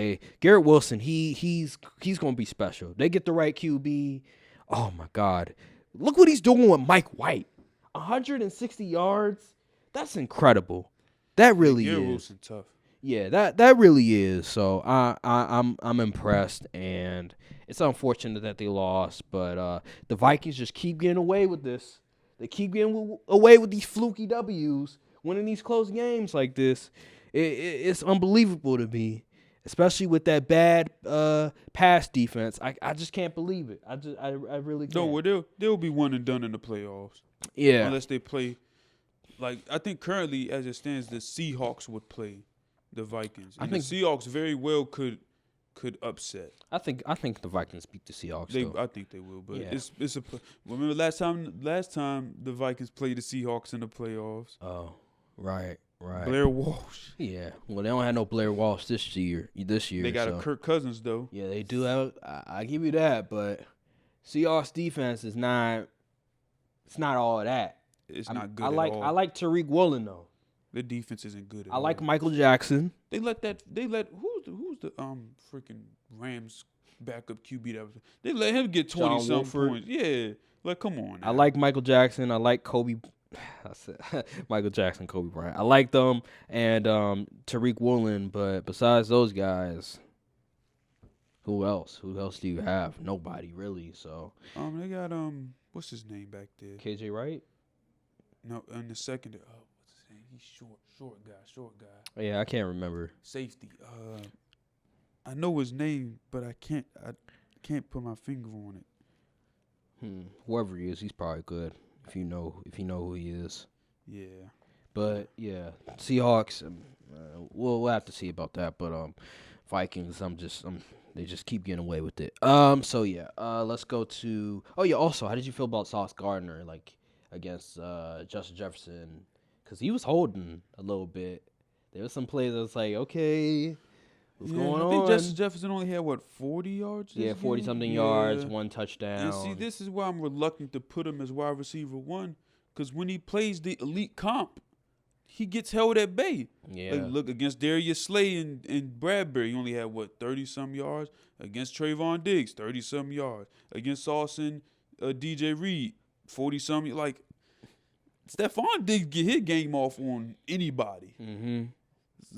Garrett Wilson, he's gonna be special. They get the right QB. Oh my God, look what he's doing with Mike White. 160 yards. That's incredible. That really Garrett is. Wilson tough. Yeah, that really is. So I'm impressed, and it's unfortunate that they lost, but the Vikings just keep getting away with this. They keep getting away with these fluky W's, winning these close games like this. It's unbelievable to me, especially with that bad pass defense. I just can't believe it. I really can't. No, well, they'll be one and done in the playoffs. Yeah. Unless they play, like, I think currently as it stands, the Seahawks would play the Vikings. And the Seahawks very well could upset. I think the Vikings beat the Seahawks. I think they will, but Yeah. it's a. Remember last time the Vikings played the Seahawks in the playoffs. Oh, right. Blair Walsh. Yeah. Well, they don't have no Blair Walsh this year. They got a Kirk Cousins though. Yeah, they do have. I give you that, but Seahawks defense is not. It's not all that. It's not good I like at all. I like Tariq Woolen though. Their defense isn't good at I all. like Michael Jackson. They let who's the freaking Rams backup QB that was. They let him get 20-something points. Yeah, like come on. Now. I like Michael Jackson. I like Kobe. I said Michael Jackson, Kobe Bryant. I like them and Tariq Woolen, but besides those guys, who else? Who else do you have? Nobody really. So they got what's his name back there? KJ Wright. No, in the second. What's his name? He's short guy. Yeah, I can't remember. Safety. I know his name, but I can't put my finger on it. Whoever he is, he's probably good. If you know who he is. Yeah. But yeah, Seahawks. We'll have to see about that. But Vikings. They just keep getting away with it. So yeah. Let's go to. Oh yeah. Also, how did you feel about Sauce Gardner against Justin Jefferson? Because he was holding a little bit. There was some plays that was like, okay, what's going on? I think Justin Jefferson only had 40 yards. Yeah, 40-something yards, 1 touchdown. And see, this is why I'm reluctant to put him as wide receiver 1, because when he plays the elite comp, he gets held at bay. Yeah. Like, look, against Darius Slay and Bradbury, he only had 30-some yards. Against Trayvon Diggs, 30-some yards. Against Sauce and DJ Reed, 40-some. Like, Stephon Diggs get his game off on anybody. Mm-hmm.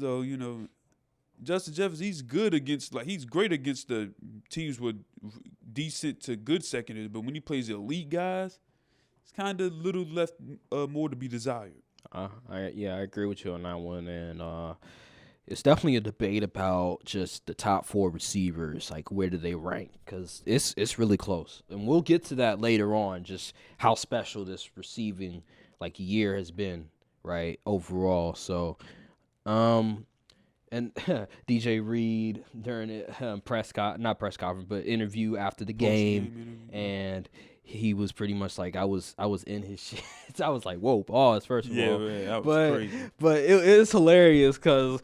So, Justin Jefferson, he's great against the teams with decent to good secondaries, but when he plays elite guys, it's kind of little left more to be desired. I agree with you on that one, and it's definitely a debate about just the top 4 receivers, like where do they rank? Because it's really close, and we'll get to that later on. Just how special this receiving year has been, right, overall. So, and DJ Reed during it not press conference, but interview after the game, and he was pretty much like, I was in his shit. I was like, whoa, pause, first of all. Man, that was crazy. But it's hilarious because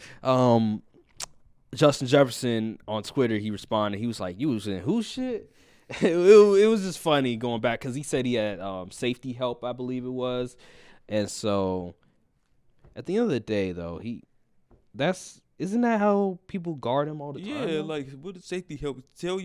Justin Jefferson on Twitter, he responded. He was like, you was in whose shit? It was just funny going back because he said he had safety help, I believe it was. And so at the end of the day, though, Isn't that how people guard him all the time? Yeah, though? like what did safety help? Tell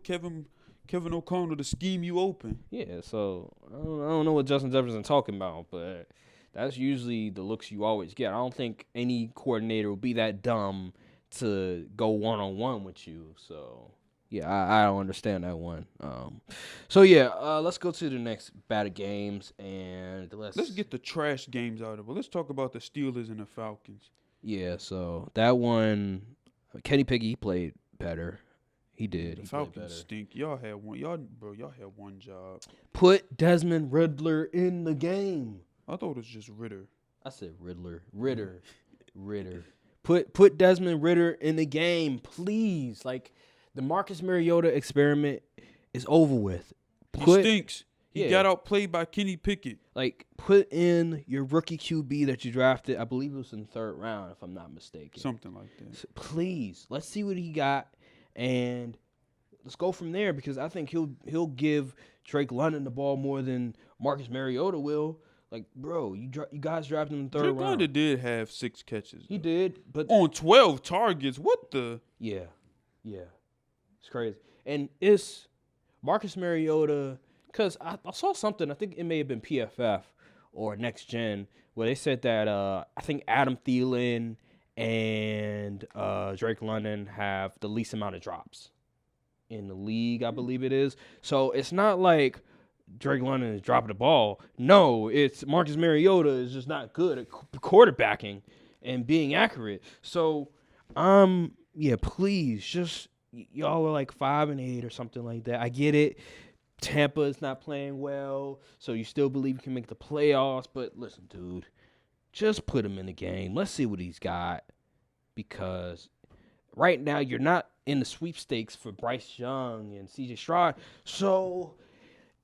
Kevin O'Connell to scheme you open. Yeah, so I don't know what Justin Jefferson's talking about, but that's usually the looks you always get. I don't think any coordinator will be that dumb to go one-on-one with you. So, yeah, I don't understand that one. Let's go to the next battle games, and Let's get the trash games out of it. Let's talk about the Steelers and the Falcons. Yeah, so that one, Kenny Pickett, he played better. He did. The He played Falcons better. stink. Y'all had one job. Put Desmond Riddler in the game. I thought it was just Ritter. I said Riddler. Ritter. Put Desmond Ritter in the game, please. Like, the Marcus Mariota experiment is over with. He stinks. He got outplayed by Kenny Pickett. Like, put in your rookie QB that you drafted. I believe it was in the 3rd round, if I'm not mistaken. Something like that. So please, let's see what he got, and let's go from there, because I think he'll give Drake London the ball more than Marcus Mariota will. Like, bro, you guys drafted him in the 3rd round. Drake London did have 6 catches. He did, but on 12 targets. What the? Yeah. It's crazy. And it's Marcus Mariota, because I saw something, I think it may have been PFF or Next Gen, where they said that I think Adam Thielen and Drake London have the least amount of drops in the league, I believe it is. So it's not like Drake London is dropping the ball. No, it's Marcus Mariota is just not good at quarterbacking and being accurate. So, please, just y'all are like 5-8 or something like that. I get it. Tampa is not playing well, so you still believe you can make the playoffs. But listen, dude, just put him in the game. Let's see what he's got, because right now you're not in the sweepstakes for Bryce Young and C.J. Stroud. So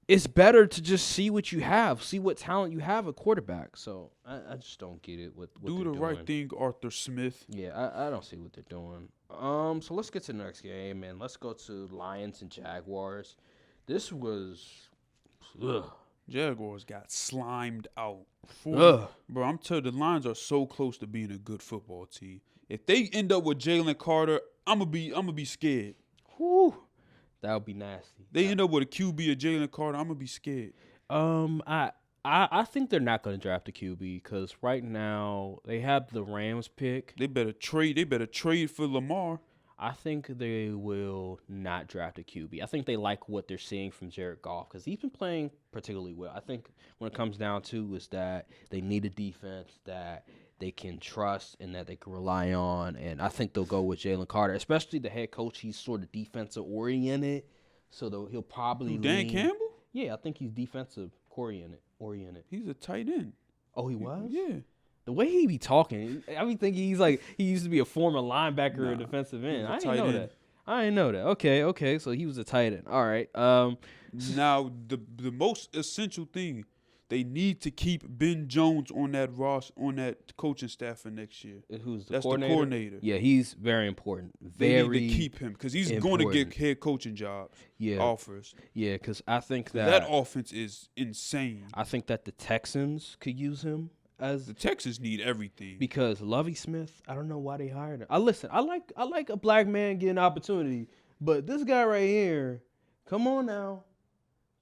it's better to just see what you have, see what talent you have at quarterback. So I just don't get it. What do they're the doing. right thing, Arthur Smith. Yeah, I don't see what they're doing. So let's get to the next game, and let's go to Lions and Jaguars. This was, Jaguars got slimed out. Bro, I'm telling you, the Lions are so close to being a good football team. If they end up with Jalen Carter, I'm gonna be scared. Whew, that would be nasty. They end up with a QB of Jalen Carter, I'm gonna be scared. I think they're not going to draft a QB, because right now they have the Rams pick. They better trade for Lamar. I think they will not draft a QB. I think they like what they're seeing from Jared Goff, because he's been playing particularly well. I think when it comes down to is that they need a defense that they can trust and that they can rely on. And I think they'll go with Jalen Carter, especially the head coach. He's sort of defensive oriented, so he'll probably Dan Campbell? Yeah, I think he's defensive oriented. He's a tight end. Oh, he was? Yeah. The way he be talking, I be thinking he's like he used to be a former linebacker or defensive end. I didn't know that. Okay. So he was a tight end. All right. Now the most essential thing, they need to keep Ben Jones on that coaching staff for next year. Who's the That's coordinator? the coordinator. Yeah, he's very important. They need to keep him, because he's going to get head coaching jobs. Offers. Yeah, because I think that offense is insane. I think that the Texans could use him. As the Texans need everything, because Lovie Smith, I don't know why they hired him. I like a black man getting opportunity, but this guy right here, come on now.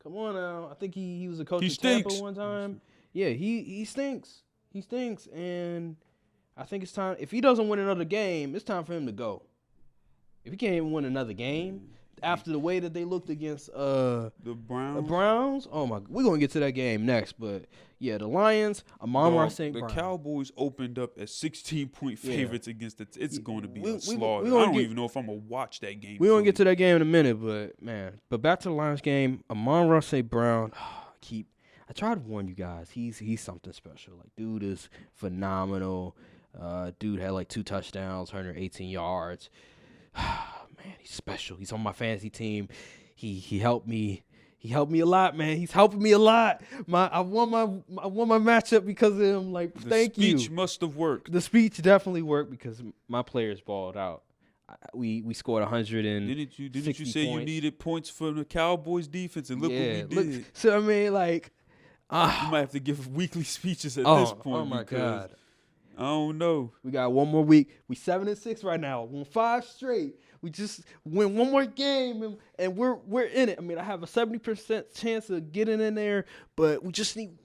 I think he was a coach in Tampa one time. Yeah, he stinks. He stinks, and I think it's time. If he doesn't win another game, it's time for him to go. If he can't even win another game after the way that they looked against the Browns. Oh my, we're gonna get to that game next, but yeah, the Lions, Amon-Ra St. Brown. The Cowboys opened up as 16-point favorites against it. It's going to be a slaughter. I don't even know if I'm gonna watch that game. We're gonna get to that game in a minute, but back to the Lions game. Amon-Ra St. Brown. I try to warn you guys. He's something special. Like, dude is phenomenal. Dude had like 2 touchdowns, 118 yards. Man, he's special. He's on my fantasy team. He helped me. He helped me a lot, man. He's helping me a lot. I won my matchup because of him. Like, thank you. The speech must have worked. The speech definitely worked because my players balled out. We scored 100 and didn't you say you needed points from the Cowboys defense, and look what we did. So I mean, like, you might have to give weekly speeches at this point. Oh my God. I don't know. We got one more week. We 7-6 right now. Won 5 straight. We just win one more game and we're in it. I mean, I have a 70% chance of getting in there, but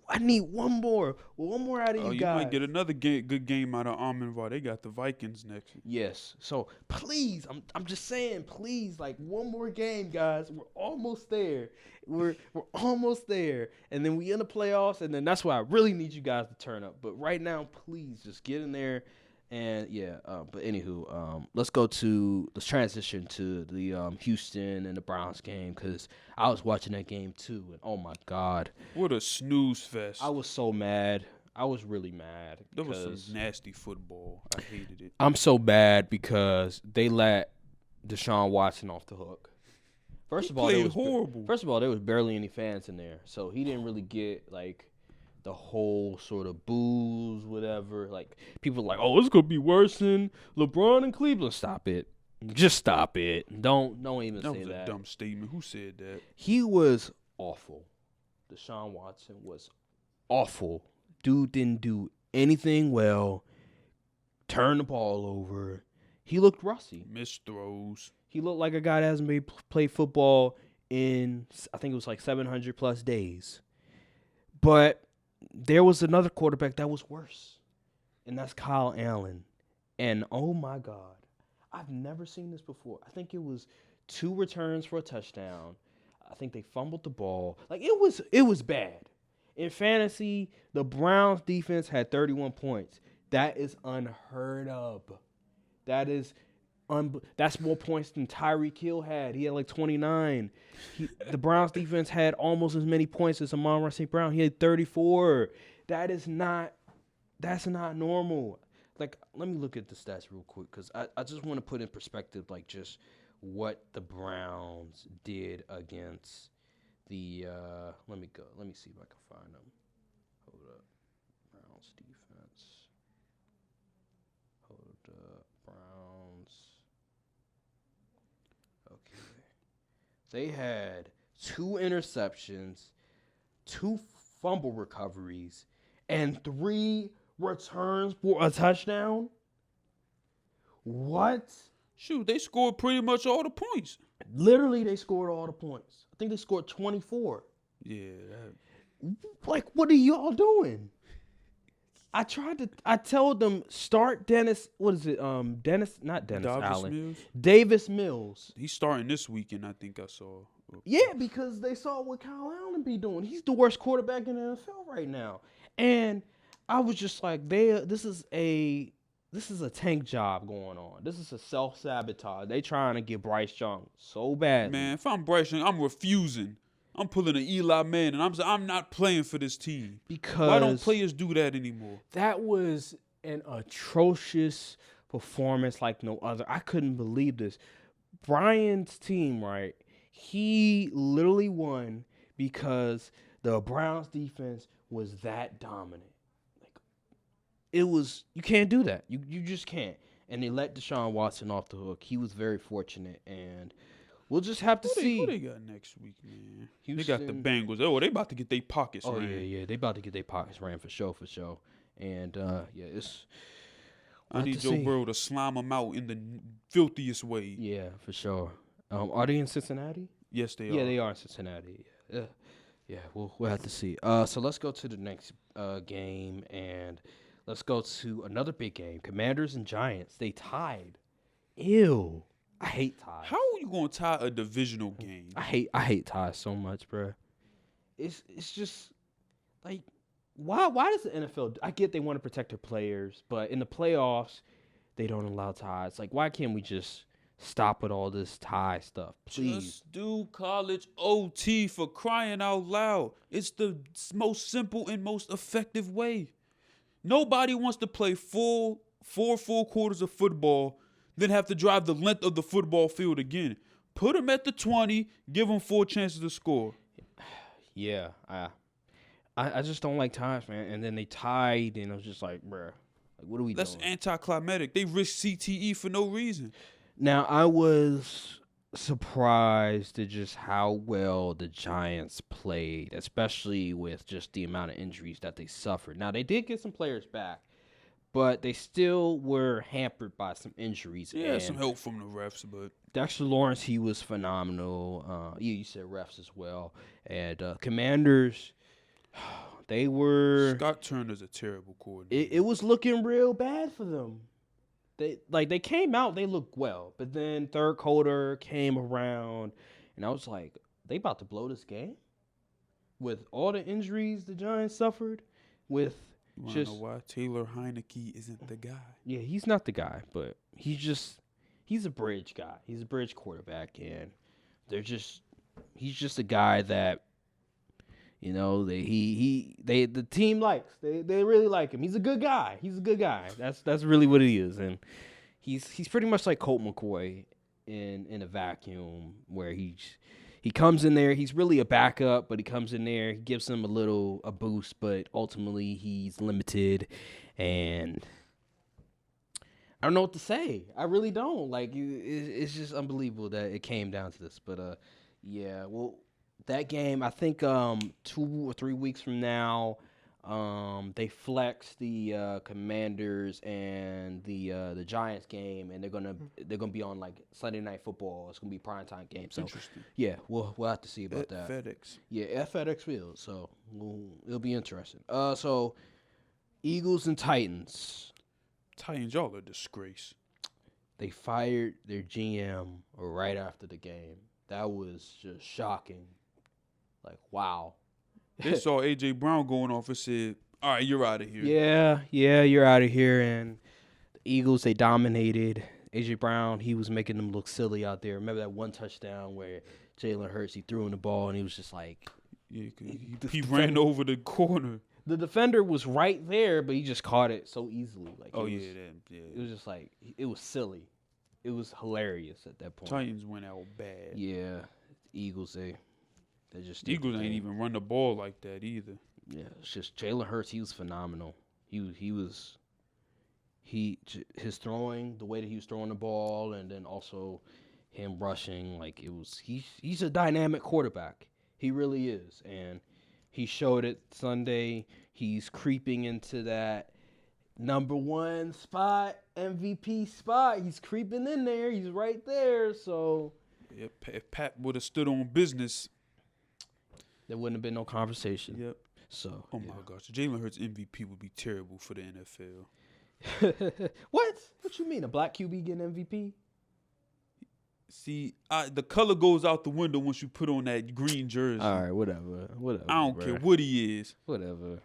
I need one more. One more out of you You guys. might get another good game out of Amon-Ra. They got the Vikings next. Yes. So please, I'm just saying, please, like one more game, guys. We're almost there. We're almost there. And then we in the playoffs, and then that's why I really need you guys to turn up. But right now, please just get in there. And but anywho, let's transition to the Houston and the Browns game, because I was watching that game too, and oh my God, What a snooze fest. I was so mad. I was really mad. That was some nasty football. I hated it. I'm so bad because they let Deshaun Watson off the hook. First of all, horrible. First of all, there was barely any fans in there, so he didn't really get like the whole sort of boos, whatever. Like people are like, oh, it's gonna be worse than LeBron in Cleveland. Stop it. Just stop it. Don't even say that. That was a dumb statement. Who said that? He was awful. Deshaun Watson was awful. Dude didn't do anything well. Turned the ball over. He looked rusty. Missed throws. He looked like a guy that hasn't played football in, I think it was like 700 plus days. But there was another quarterback that was worse, and that's Kyle Allen. And oh my God, I've never seen this before. I think it was 2 returns for a touchdown. I think they fumbled the ball. Like it was bad. In fantasy, the Browns defense had 31 points. That is unheard of. That's more points than Tyreek Hill had. He had like 29. The Browns defense had almost as many points as Amon-Ra St. Brown. He had 34. That's not normal. Like, let me look at the stats real quick, because I just want to put in perspective, like, just what the Browns did against the let me see if I can find them. Hold up. Browns defense. Hold up. Browns. Okay. They had 2 interceptions, 2 fumble recoveries, and 3 returns for a touchdown. What? Shoot, they scored pretty much all the points. Literally, they scored all the points. I think they scored 24. Yeah. Like, what are y'all doing? I told them, start Dennis, what is it? Not Dennis Allen. Mills? Davis Mills. He's starting this weekend, I think I saw. Yeah, because they saw what Kyle Allen be doing. He's the worst quarterback in the NFL right now. And I was just like, this is a tank job going on. This is a self-sabotage. They trying to get Bryce Young so bad. Man, if I'm Bryce Young, I'm refusing. I'm pulling an Eli Manning, and I'm not playing for this team. Because why don't players do that anymore? That was an atrocious performance like no other. I couldn't believe this. Brian's team, right? He literally won because the Browns defense was that dominant. Like, you can't do that. You just can't. And they let Deshaun Watson off the hook. He was very fortunate, and we'll just have to see. Who they got next week, man? Houston. They got the Bengals. Oh, they about to get their pockets ran. Oh, yeah. They about to get their pockets ran for sure. And, it's... I need Joe Burrow to slime them out in the filthiest way. Yeah, for sure. Are they in Cincinnati? Yes, they are. Yeah, they are in Cincinnati. Yeah, we'll have to see. So let's go to the next game, and let's go to another big game. Commanders and Giants. They tied. Ew. I hate ties. How are you gonna tie a divisional game? I hate ties so much, bro. It's just like, why does the NFL? I get they want to protect their players, but in the playoffs, they don't allow ties. Like, why can't we just stop with all this tie stuff, please? Just do college OT, for crying out loud. It's the most simple and most effective way. Nobody wants to play four full quarters of football, then have to drive the length of the football field again. Put them at the 20, give them 4 chances to score. Yeah, I just don't like ties, man. And then they tied, and I was just like, bruh, like, what are we doing? That's anticlimactic. They risk CTE for no reason. Now, I was surprised at just how well the Giants played, especially with just the amount of injuries that they suffered. Now, they did get some players back, but they still were hampered by some injuries. Yeah, and some help from the refs, but Dexter Lawrence, he was phenomenal. You said refs as well. And Commanders, they were. Scott Turner's a terrible coordinator. It was looking real bad for them. They came out, they looked well, but then third quarter came around, and I was like, they about to blow this game with all the injuries the Giants suffered. With You want to just know why Taylor Heineke isn't the guy? yeah, he's not the guy, but he's a bridge guy. He's a bridge quarterback, and he's just a guy that the team likes. They really like him. He's a good guy. That's really what he is, and he's pretty much like Colt McCoy in a vacuum, where he comes in there. He's really a backup, but he comes in there. He gives them a boost, but ultimately he's limited, and I don't know what to say. I really don't. Like, it's just unbelievable that it came down to this. But yeah, well, that game, I think 2 or 3 weeks from now, they flex the Commanders and the Giants game, and they're gonna be on like Sunday Night Football. It's gonna be primetime game. So Interesting. yeah, we'll have to see about that. FedEx. Yeah, at FedEx Field. So it'll be interesting. So Eagles and Titans. Titans, y'all a disgrace. They fired their GM right after the game. That was just shocking. Like, wow. They saw A.J. Brown going off and said, all right, you're out of here. Yeah, you're out of here. And the Eagles, they dominated. A.J. Brown, he was making them look silly out there. Remember that one touchdown where Jalen Hurts, he threw him the ball, and he was just like. Yeah, he ran over the corner. The defender was right there, but he just caught it so easily. Like, It was just like, it was silly. It was hilarious at that point. Titans went out bad. Yeah, Eagles, they just Eagles ain't even run the ball like that either. Yeah, it's just Jalen Hurts. He was phenomenal. His throwing, the way that he was throwing the ball, and then also him rushing. Like, he's a dynamic quarterback. He really is, and he showed it Sunday. He's creeping into that number one spot, MVP spot. He's creeping in there. He's right there. So Yep. If Pat would have stood on business, there wouldn't have been no conversation. Yep. So. Oh my gosh, Jalen Hurts MVP would be terrible for the NFL. What? What you mean? A black QB getting MVP? See, the color goes out the window once you put on that green jersey. All right, whatever. I don't care what he is. Whatever.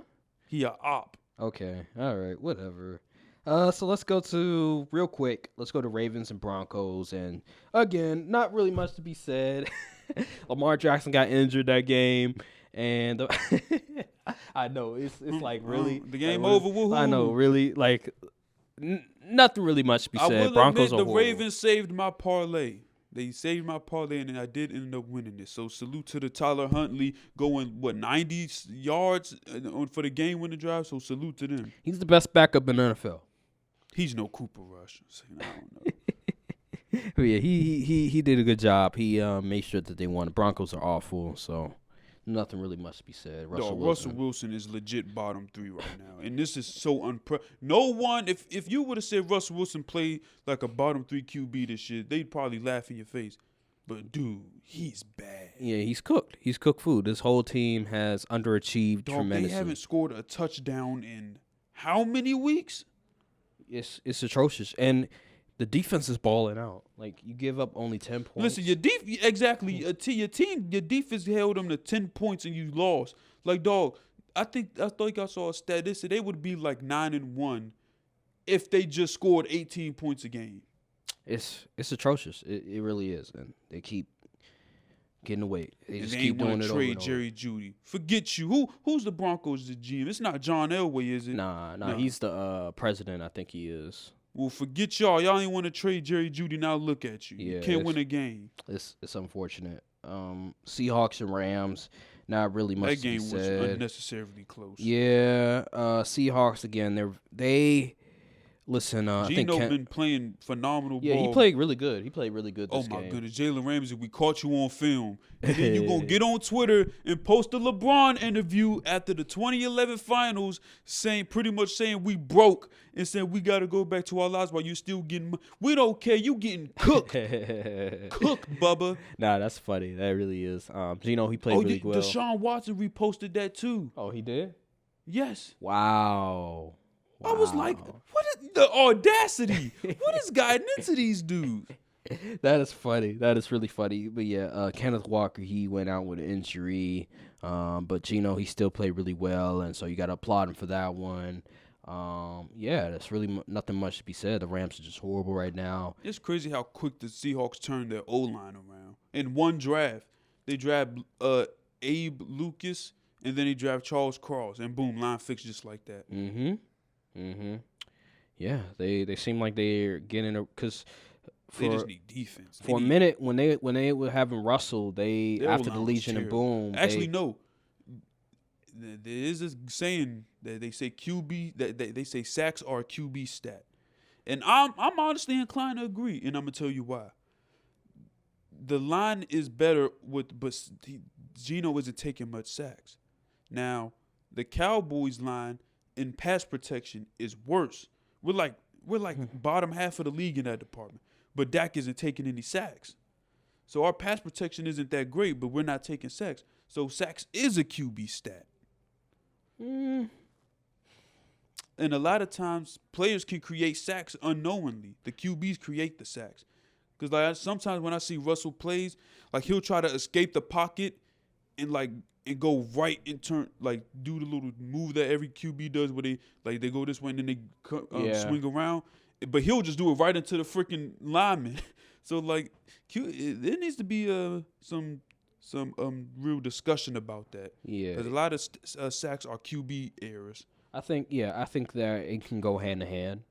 He a op. Okay. All right. Whatever. So let's go to real quick. Let's go to Ravens and Broncos, and again, not really much to be said. Lamar Jackson got injured that game, and I know it's like really the game like, over. Woo-hoo. I know, really like nothing really much to be said. I will Broncos admit are the horrible. Ravens saved my parlay. They saved my parlay, and then I did end up winning this. So salute to the Tyler Huntley going 90 yards for the game-winning drive. So salute to them. He's the best backup in the NFL. He's no Cooper Rush. So, I don't know. But yeah, he did a good job. He made sure that they won. The Broncos are awful, so nothing really much to be said. Russell Wilson is legit bottom 3 right now, and this is so no one. If you would have said Russell Wilson played like a bottom 3 QB this year, they'd probably laugh in your face. But dude, he's bad. Yeah, he's cooked. He's cooked food. This whole team has underachieved tremendously. They haven't scored a touchdown in how many weeks? It's atrocious, and the defense is balling out. Like, you give up only 10 points. Listen, your defense held them to 10 points and you lost. Like, dog, I think I saw a stat. They said they would be like 9-1 if they just scored 18 points a game. It's atrocious. It really is, and they keep getting away. They just keep doing it over trade and over. Jerry Jeudy. Forget you. Who's the Broncos' GM? It's not John Elway, is it? Nah. He's the president. I think he is. Well, forget y'all. Y'all ain't want to trade Jerry Jeudy. Now look at you. Yeah, you can't win a game. It's unfortunate. Seahawks and Rams. Not really much. That game to be was said. unnecessarily close. Yeah. Seahawks again. They Listen, I think Geno been playing phenomenal ball. Yeah, he played really good. He played really good this game. Oh, my goodness. Jalen Ramsey, we caught you on film. And then you're going to get on Twitter and post a LeBron interview after the 2011 finals pretty much saying we broke and saying we got to go back to our lives while you're still getting – we don't care. You getting cooked. Cooked, Bubba. Nah, that's funny. That really is. Geno, he played really well. Deshaun Watson reposted that too. Oh, he did? Yes. Wow. I was like, what is the audacity? What is gotten into these dudes? That is funny. That is really funny. But yeah, Kenneth Walker, he went out with an injury. But Geno, he still played really well, and so you got to applaud him for that one. Yeah, that's really nothing much to be said. The Rams are just horrible right now. It's crazy how quick the Seahawks turned their O-line around. In one draft, they draft Abe Lucas, and then they draft Charles Cross, and boom, line fixed just like that. Yeah, they seem like they're getting because they just need defense. For a minute when they were having Russell, after the Legion and boom. Actually, no. There is a saying that they say QB that they say sacks are a QB stat, and I'm honestly inclined to agree, and I'm gonna tell you why. The line is better but Geno isn't taking much sacks. Now the Cowboys line in pass protection is worse. We're like bottom half of the league in that department. But Dak isn't taking any sacks. So our pass protection isn't that great, but we're not taking sacks. So sacks is a QB stat. And a lot of times players can create sacks unknowingly. The QBs create the sacks. Because sometimes when I see Russell plays, like he'll try to escape the pocket and go right and turn, do the little move that every QB does where they go this way and then they swing around. But he'll just do it right into the freaking lineman. So, there needs to be some real discussion about that. Yeah. Because a lot of sacks are QB errors. I think that it can go hand in hand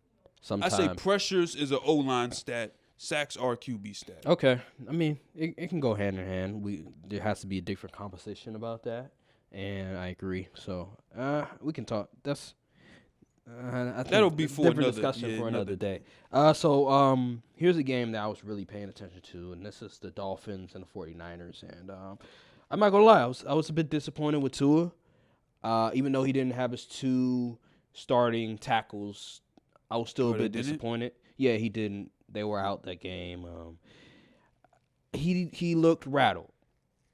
sometimes. I say pressures is an O-line stat. Sacks are QB stat. Okay. I mean, it can go hand in hand. There has to be a different composition about that, and I agree. So we can talk. I think that'll be for different discussion for another day. So here's a game that I was really paying attention to, and this is the Dolphins and the 49ers. And I'm not gonna lie, I was a bit disappointed with Tua, even though he didn't have his 2 starting tackles. I was still a bit disappointed. Yeah, he didn't. They were out that game. He looked rattled.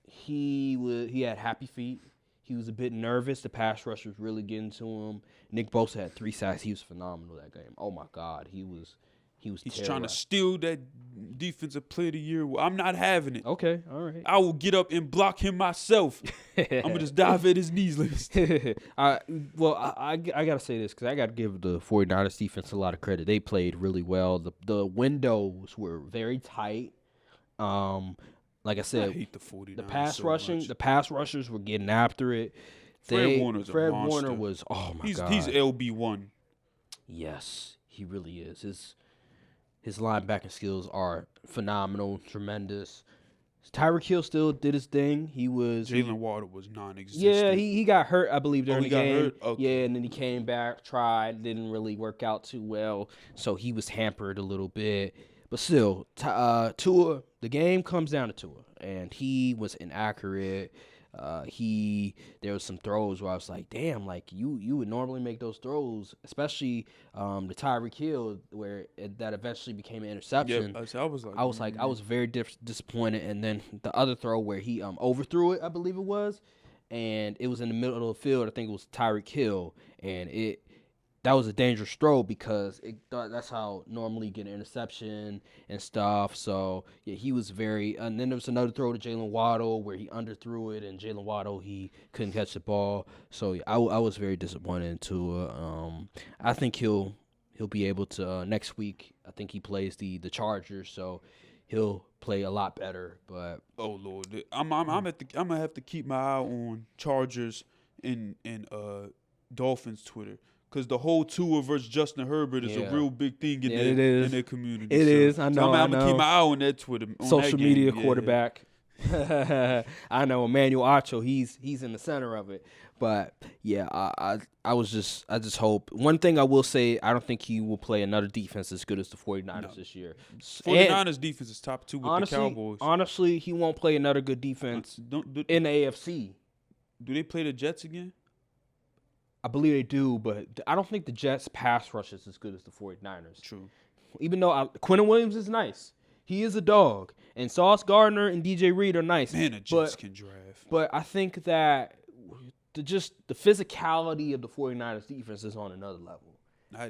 He had happy feet. He was a bit nervous. The pass rush was really getting to him. Nick Bosa had 3 sacks. He was phenomenal that game. Oh my God, he's trying to steal that defensive player of the year. I'm not having it. Okay, all right. I will get up and block him myself. I'm gonna just dive at his knees. I gotta say this because I gotta give the 49ers defense a lot of credit. They played really well. The windows were very tight. Like I said, I hate the 49ers. The pass rushers were getting after it. Fred Warner was, oh my God. He's LB1. Yes, he really is. His linebacking skills are phenomenal, tremendous. Tyreek Hill still did his thing. Jalen Waddle was non-existent. Yeah, he got hurt, I believe, during the game. Got hurt? Okay. Yeah, and then he came back, tried, didn't really work out too well. So he was hampered a little bit. But still, Tua, the game comes down to Tua, and he was inaccurate. There was some throws where I was like, damn, like you would normally make those throws, especially the Tyreek Hill where that eventually became an interception. Yep, I was very disappointed. And then the other throw where he overthrew it, I believe it was, and it was in the middle of the field. I think it was Tyreek Hill, and that was a dangerous throw because that's how normally you get an interception and stuff. So, yeah, he was and then there was another throw to Jalen Waddle where he underthrew it, and Jalen Waddle, he couldn't catch the ball. So, yeah, I was very disappointed in Tua. I think he'll be able to next week. I think he plays the Chargers, so he'll play a lot better. But oh Lord, I'm gonna have to keep my eye on Chargers and Dolphins Twitter. Because the whole Tua versus Justin Herbert is a real big thing in their community. It is. I know. I'm going to keep my eye on that Twitter. Social media quarterback. I know Emmanuel Acho, he's in the center of it. But yeah, I just hope. One thing I will say, I don't think he will play another defense as good as the 49ers this year. 49ers defense is top 2 with the Cowboys. Honestly, he won't play another good defense in the AFC. Do they play the Jets again? I believe they do, but I don't think the Jets pass rush is as good as the 49ers. True. Even though Quinnen Williams is nice. He is a dog. And Sauce Gardner and DJ Reed are nice. Man, the Jets can draft. But I think that the physicality of the 49ers defense is on another level.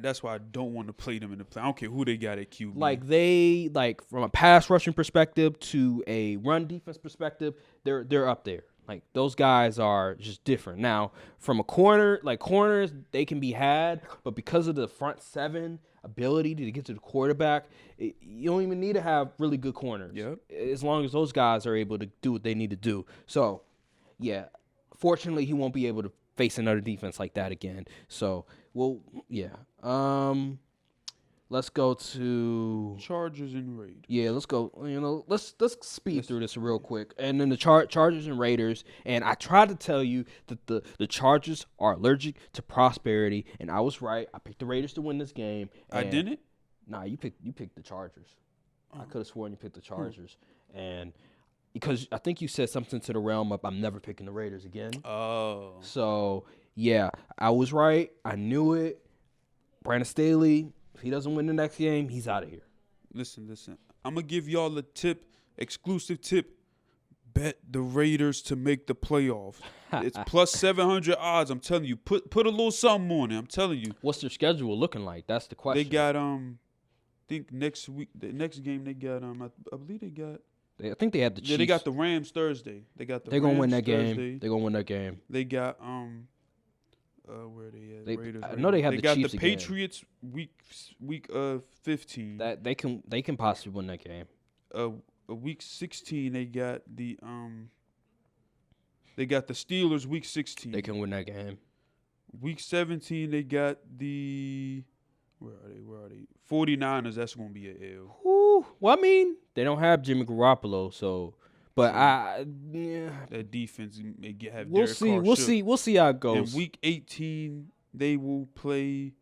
That's why I don't want to play them in the play. I don't care who they got at QB. Like from a pass rushing perspective to a run defense perspective, they're up there. Like those guys are just different. Now, from a corners, they can be had, but because of the front seven ability to get to the quarterback, you don't even need to have really good corners. Yep. As long as those guys are able to do what they need to do. So, yeah, fortunately, he won't be able to face another defense like that again. So, well, yeah. Let's go to Chargers and Raiders. Yeah, let's go. Let's speed through this real quick. And then the Chargers and Raiders. And I tried to tell you that the Chargers are allergic to prosperity, and I was right. I picked the Raiders to win this game. I didn't? Nah, you picked the Chargers. I could have sworn you picked the Chargers. And because I think you said something to the realm of I'm never picking the Raiders again. Oh. So, yeah, I was right. I knew it. Brandon Staley, if he doesn't win the next game, he's out of here. Listen. I'm going to give y'all a exclusive tip. Bet the Raiders to make the playoffs. It's plus 700 odds. I'm telling you. Put a little something on it. I'm telling you. What's their schedule looking like? That's the question. They got, I think next week, the next game they got, I believe they got. I think they had the Chiefs. Yeah, they got the Rams Thursday. They're going to win that game. They're going to win that game. They got, where are they at? Raiders. I know they have the Chiefs They got the again. Patriots week 15. That they can possibly win that game. Week 16 they got the Steelers week 16. They can win that game. Week 17 they got the where are they? 49ers. That's going to be an L. Whew. Well, I mean, they don't have Jimmy Garoppolo, so but that defense may have we'll Derek see. Carr We'll shook. see. We'll see how it goes. In week 18 they will play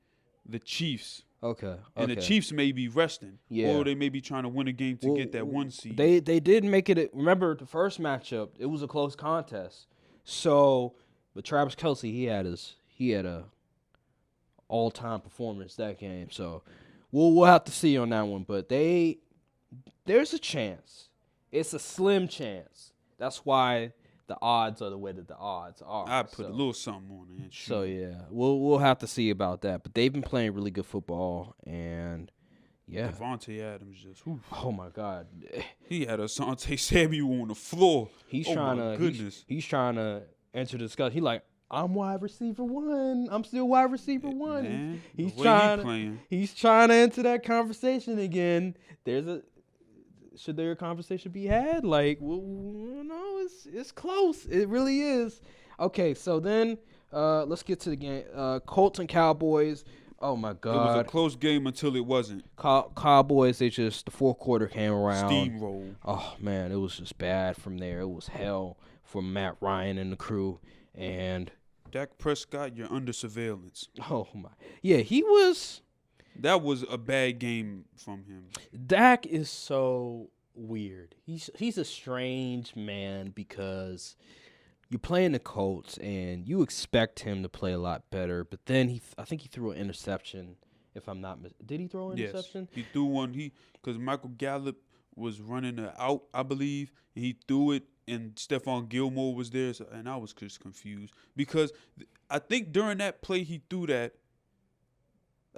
the Chiefs. Okay. And the Chiefs may be resting. Yeah. Or they may be trying to win a game to get that 1 seed. They did make it. Remember the first matchup? It was a close contest. So, but Travis Kelce, he had a all-time performance that game. So, we'll have to see on that one. But there's a chance. It's a slim chance. That's why the odds are the way that the odds are. I put a little something on it. So yeah, we'll have to see about that. But they've been playing really good football, and yeah, Devontae Adams just. Oof. Oh my God, he had Asante Samuel on the floor. He's trying to. He's trying to enter the discussion. He like, I'm wide receiver 1. I'm still wide receiver 1. Man, He's trying. He's trying to enter that conversation again. Should there a conversation be had? Like, well, no, it's close. It really is. Okay, so then let's get to the game. Colts and Cowboys. Oh my God, it was a close game until it wasn't. Cowboys. The fourth quarter came around. Steamroll. Oh man, it was just bad from there. It was hell for Matt Ryan and the crew. And Dak Prescott, you're under surveillance. Oh my, yeah, he was. That was a bad game from him. Dak is so weird. He's a strange man because you're playing the Colts and you expect him to play a lot better, but then I think he threw an interception. If I'm not did he throw an interception? He threw one. Because Michael Gallup was running out, I believe, and he threw it, and Stephon Gilmore was there, and I was just confused because I think during that play he threw that.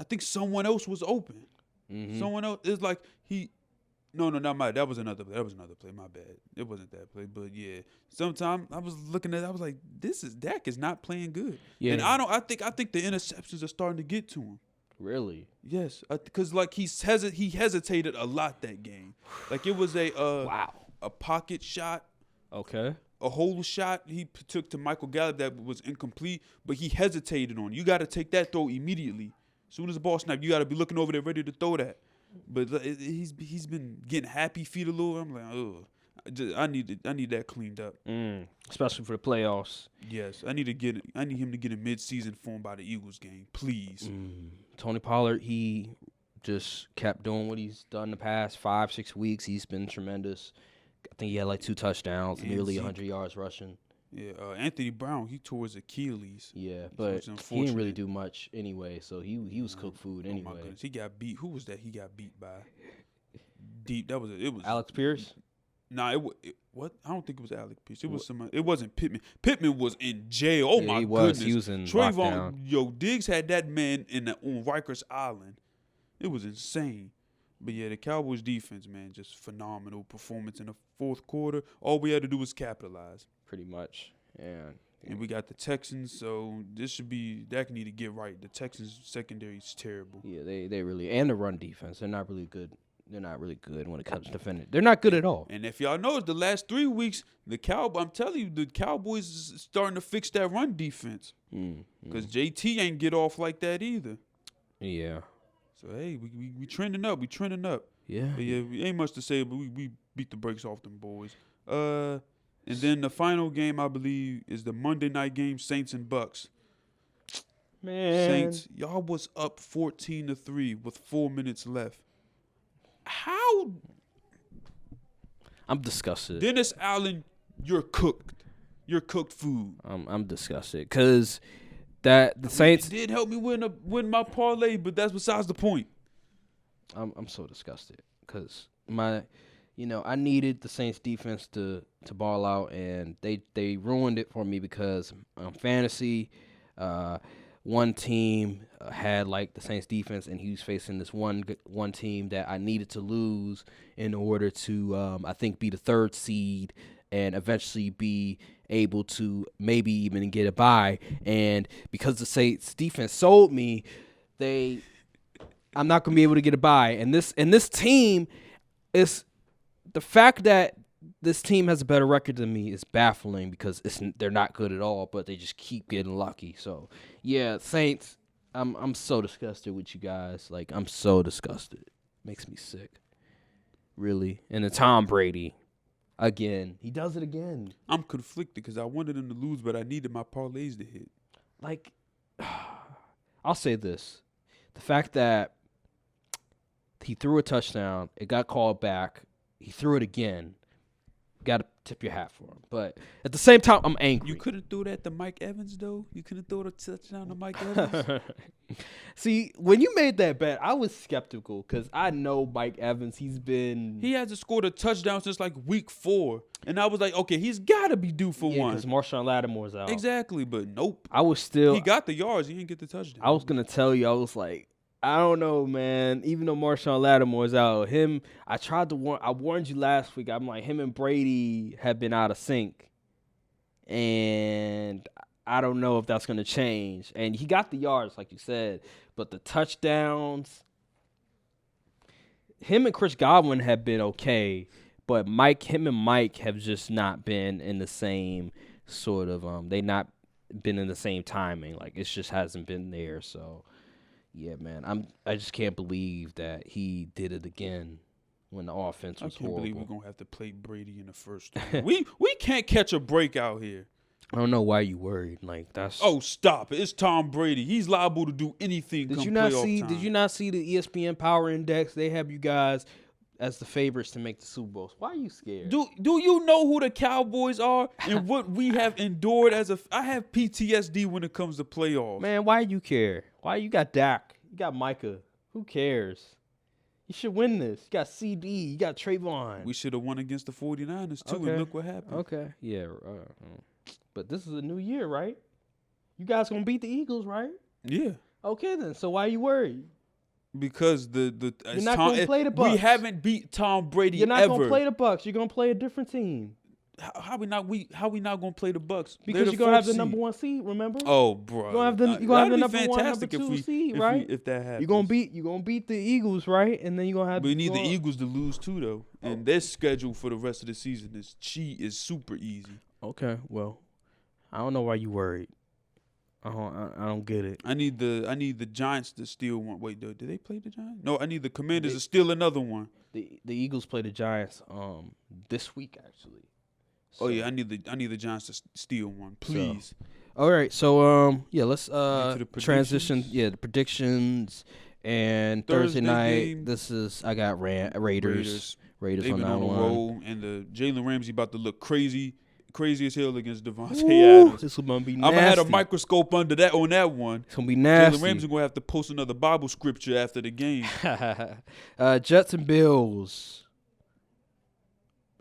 I think someone else was open. Mm-hmm. Someone else is like No, not my. That was another play. My bad. It wasn't that play, but yeah. Sometimes I was looking at it, I was like, Dak is not playing good. Yeah. And I think the interceptions are starting to get to him. Really? Yes, because like he hesitated a lot that game. Like it was a pocket shot. Okay. A whole shot he took to Michael Gallup that was incomplete, but he hesitated on. You got to take that throw immediately. As soon as the ball snapped, you got to be looking over there ready to throw that. But he's been getting happy feet a little. I'm like, oh, I need that cleaned up. Especially for the playoffs. Yes, I need him to get in mid-season form by the Eagles game, please. Tony Pollard, he just kept doing what he's done the past 5-6 weeks. He's been tremendous. I think he had like 2 touchdowns, And nearly Zeke. 100 yards rushing. Yeah, Anthony Brown, he tore his Achilles. Yeah, but he didn't really do much anyway, so he was cooked food anyway. Oh my goodness, he got beat. Who was that? He got beat by. Deep. That was it. Was Alex Pierce? Nah, what? I don't think it was Alec Pierce. It was somebody. It wasn't Pittman. Pittman was in jail. Oh my goodness. He was in Trayvon, lockdown. Diggs had that man on Rikers Island. It was insane. But yeah, the Cowboys defense, man, just phenomenal performance in the fourth quarter. All we had to do was capitalize. Pretty much. Yeah. And we got the Texans, so that need to get right. The Texans secondary is terrible. Yeah, they really, and the run defense, they're not really good. They're not really good when it comes to defending. They're not good at all. And if y'all know, the last 3 weeks, I'm telling you, the Cowboys is starting to fix that run defense. Because JT ain't get off like that either. Yeah. So, hey, we trending up. We trending up. Yeah. But yeah, ain't much to say, but we beat the brakes off them boys. And then the final game, I believe, is the Monday night game, Saints and Bucks. Man. Saints, y'all was up 14-3 with 4 minutes left. How? I'm disgusted. Dennis Allen, you're cooked. You're cooked food. I'm disgusted because the Saints It did help me win my parlay, but that's besides the point. I'm so disgusted because I needed the Saints defense to ball out, and they ruined it for me because fantasy. One team had like the Saints defense, and he was facing this one team that I needed to lose in order to, I think, be the 3rd seed and eventually be able to maybe even get a bye. And because the Saints defense sold me, I'm not going to be able to get a bye. And this team is the fact that this team has a better record than me is baffling because they're not good at all, but they just keep getting lucky. So, yeah, Saints, I'm so disgusted with you guys. Like, I'm so disgusted. Makes me sick. Really. And then Tom Brady, again. He does it again. I'm conflicted because I wanted him to lose, but I needed my parlays to hit. Like, I'll say this. The fact that he threw a touchdown, it got called back, he threw it again. Got to tip your hat for him. But at the same time, I'm angry. You couldn't throw that to Mike Evans, though? You couldn't throw the touchdown to Mike Evans? See, when you made that bet, I was skeptical because I know Mike Evans. He hasn't scored a touchdown since like week 4. And I was like, okay, he's got to be due for one. Because Marshawn Lattimore's out. Exactly, but nope. He got the yards. He didn't get the touchdown. I was going to tell you, I was like, I don't know, man. Even though Marshawn Lattimore's out, I warned you last week. I'm like, him and Brady have been out of sync. And I don't know if that's going to change. And he got the yards, like you said. But the touchdowns, him and Chris Godwin have been okay. But him and Mike have just not been in the same sort of, they not been in the same timing. Like, it just hasn't been there, so. Yeah, man, I just can't believe that he did it again when the offense was horrible. I can't believe we're gonna have to play Brady in the first round. we can't catch a break out here. I don't know why you worried. Like that's. Oh, stop it! It's Tom Brady. He's liable to do anything. Did you not see the ESPN Power Index? They have you guys as the favorites to make the Super Bowls. Why are you scared? Do you know who the Cowboys are and what we have endured I have PTSD when it comes to playoffs. Man, why you care? Why you got Dak? You got Micah. Who cares? You should win this. You got CD. You got Trayvon. We should have won against the 49ers too, and look what happened. Okay. Yeah. But this is a new year, right? You guys gonna beat the Eagles, right? Yeah. Okay then. So why are you worried? Because you're not gonna play the Bucs. We haven't beat Tom Brady. You're not ever. gonna play the Bucs. You're gonna play a different team. How we not gonna play the Bucs? Because you're gonna have the number 1 seed. Remember? Oh, bro. You're gonna have the number 1, number 2 seed, right? If that happens, you're gonna beat the Eagles, right? And then you're gonna have. But we need the Eagles to lose too, though. And their schedule for the rest of the season is super easy. Okay, well, I don't know why you worried. I don't get it. I need the Giants to steal one. Wait, did they play the Giants? No, I need the Commanders to steal another one. The Eagles play the Giants this week actually. Oh yeah, I need the Giants to steal one, please. All right, so let's the transition. predictions? Yeah, the predictions and Thursday night. game. This is I got Raiders They've on been that on a one. roll, and the Jalen Ramsey about to look crazy as hell against Devontae Ooh, Adams. this is gonna be I'm nasty. gonna have a microscope on that one. It's gonna be nasty. Jalen Ramsey gonna have to post another Bible scripture after the game. Jets and Bills.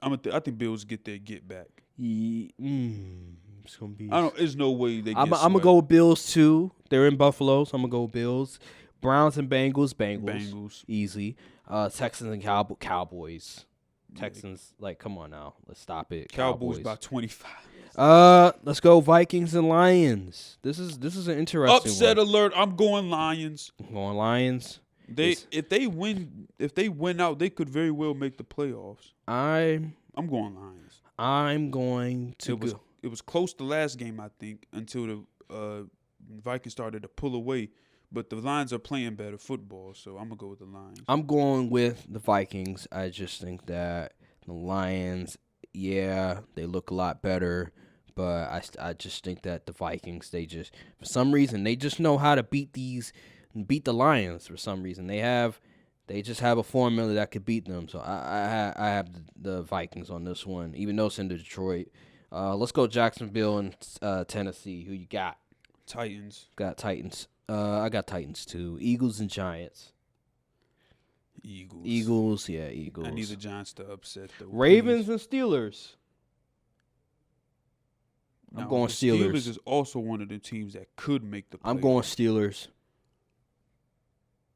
I think Bills get their get back. It's gonna be. There's no way they. I'm gonna go with Bills too. They're in Buffalo, so I'm gonna go with Bills. Browns and Bengals. Bengals. Easy. Texans and Cowboys. Texans, like, come on now, let's stop it. Cowboys by 25. Let's go Vikings and Lions. This is an interesting Upset one. alert! I'm going Lions. I'm going Lions. If they win out, they could very well make the playoffs. I'm going Lions. I'm going to. It was close the last game, I think, until the Vikings started to pull away. But the Lions are playing better football, so I'm gonna go with the Lions. I'm going with the Vikings. I just think that the Lions, yeah, they look a lot better, but I just think that the Vikings, they just for some reason they just know how to beat the Lions. For some reason they just have a formula that could beat them. So I have the Vikings on this one, even though it's in Detroit. Let's go Jacksonville and Tennessee. Who you got? Titans. Got Titans. I got Titans too. Eagles and Giants. Eagles, yeah, Eagles. I need the Giants to upset the Ravens and Steelers. I'm going Steelers. Steelers is also one of the teams that could make the playoffs. I'm going Steelers.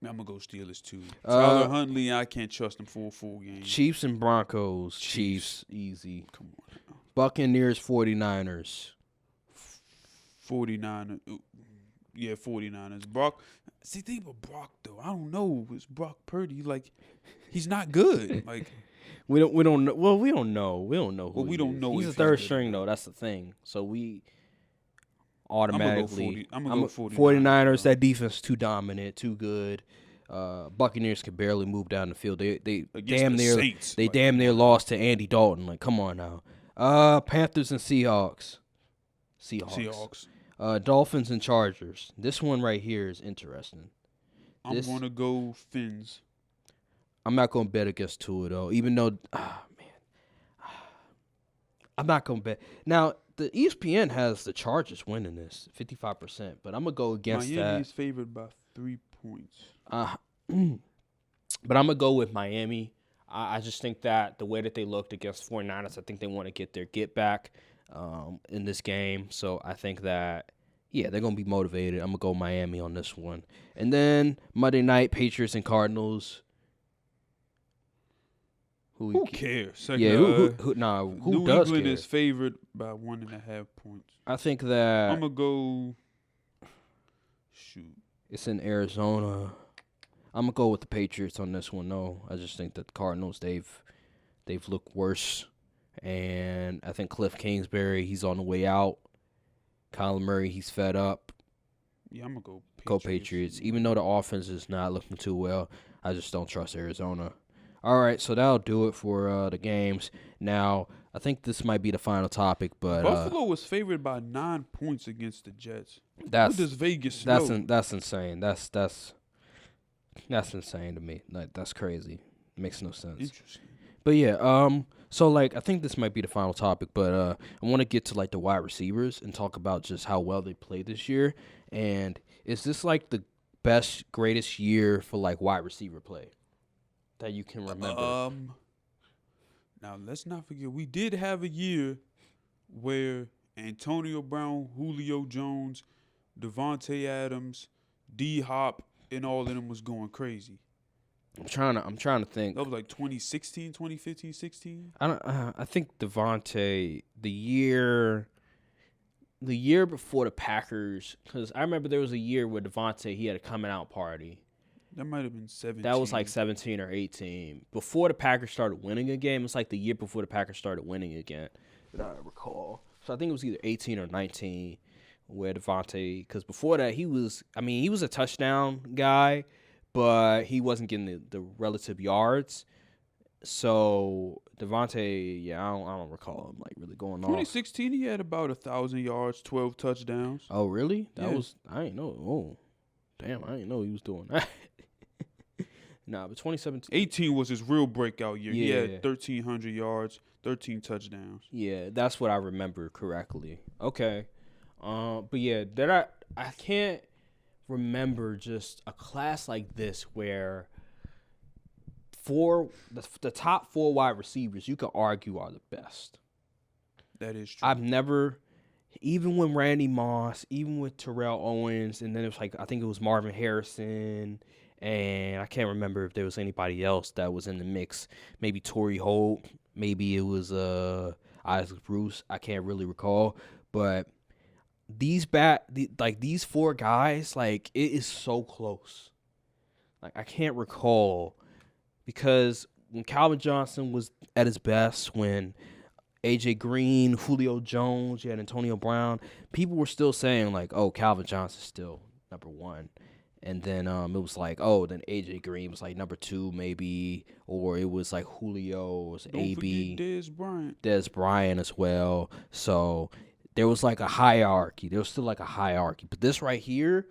I'm gonna go Steelers too. Tyler Huntley, I can't trust him for a full game. Chiefs and Broncos. Chiefs, easy. Come on. Now. Buccaneers, 49ers. 49ers. Yeah, 49ers. Brock. See, think about Brock though. I don't know. It's Brock Purdy. Like, he's not good. Like, we don't know. Well, we don't know. We don't know who. Well, we don't know. He's a third string though. That's the thing. So we automatically. I'm gonna go 49ers. That defense too dominant, too good. Buccaneers can barely move down the field. They damn near Saints. damn near lost to Andy Dalton. Like, come on now. Panthers and Seahawks. Seahawks. Dolphins and Chargers. This one right here is interesting. I'm going to go Fins. I'm not going to bet against Tua, though, even though, I'm not going to bet. Now, the ESPN has the Chargers winning this, 55%, but I'm going to go against that. Miami is favored by 3 points. But I'm going to go with Miami. I just think that the way that they looked against 49ers, I think they want to get their get back in this game. So I think that, yeah, they're going to be motivated. I'm going to go Miami on this one. And then Monday night, Patriots and Cardinals. Who cares? Yeah, who New does England care? is favored by 1.5 points. I think that I'm going to go, it's in Arizona. I'm going to go with the Patriots on this one, though. I just think that the Cardinals, they've looked worse. And I think Cliff Kingsbury, he's on the way out. Kyler Murray, he's fed up. Yeah, I'm going to go Patriots. Go Patriots. Even though the offense is not looking too well, I just don't trust Arizona. All right, so that'll do it for the games. Now, I think this might be the final topic, but Buffalo was favored by 9 points against the Jets. That's what does Vegas know? That's insane. That's insane to me. Like, that's crazy. Makes no sense. Interesting. But yeah, so like I think this might be the final topic, but I want to get to like the wide receivers and talk about just how well they played this year. And is this like the best, greatest year for like wide receiver play that you can remember? Now let's not forget we did have a year where Antonio Brown, Julio Jones, Devontae Adams, D-Hop, and all of them was going crazy. I'm trying to think. That was like 2016, 2015, 16. I think Devontae the year before the Packers, because I remember there was a year where Devontae, he had a coming out party. That might have been 17. That was like 17 or 18. Before the Packers started winning a game, it's like the year before the Packers started winning again, that I recall. So I think it was either 18 or 19 where Devontae, because before that he was a touchdown guy, but he wasn't getting the relative yards. So Devontae, yeah, I don't recall him like really going off. 2016, he had about 1,000 yards, 12 touchdowns. Oh, really? That Yeah. was I didn't know. Oh, damn, I didn't know he was doing that. Nah, but 2017. 18 was his real breakout year. He Yeah. had 1,300 yards, 13 touchdowns. Yeah, that's what I remember correctly. Okay. But yeah, that I can't remember just a class like this where the top 4 wide receivers you could argue are the best. That is true. I've never, even when Randy Moss, even with Terrell Owens, and then it was like I think it was Marvin Harrison, and I can't remember if there was anybody else that was in the mix. Maybe Torrey Holt, maybe it was Isaac Bruce. I can't really recall, but these 4 guys, like it is so close. Like I can't recall because when Calvin Johnson was at his best, when AJ Green, Julio Jones, you had Antonio Brown, people were still saying like, "Oh, Calvin Johnson's still number 1." And then it was like, oh, then AJ Green was like number 2 maybe, or it was like Julio, was AB, Dez Bryant as well. So there was like a hierarchy. There was still like a hierarchy. But this right here,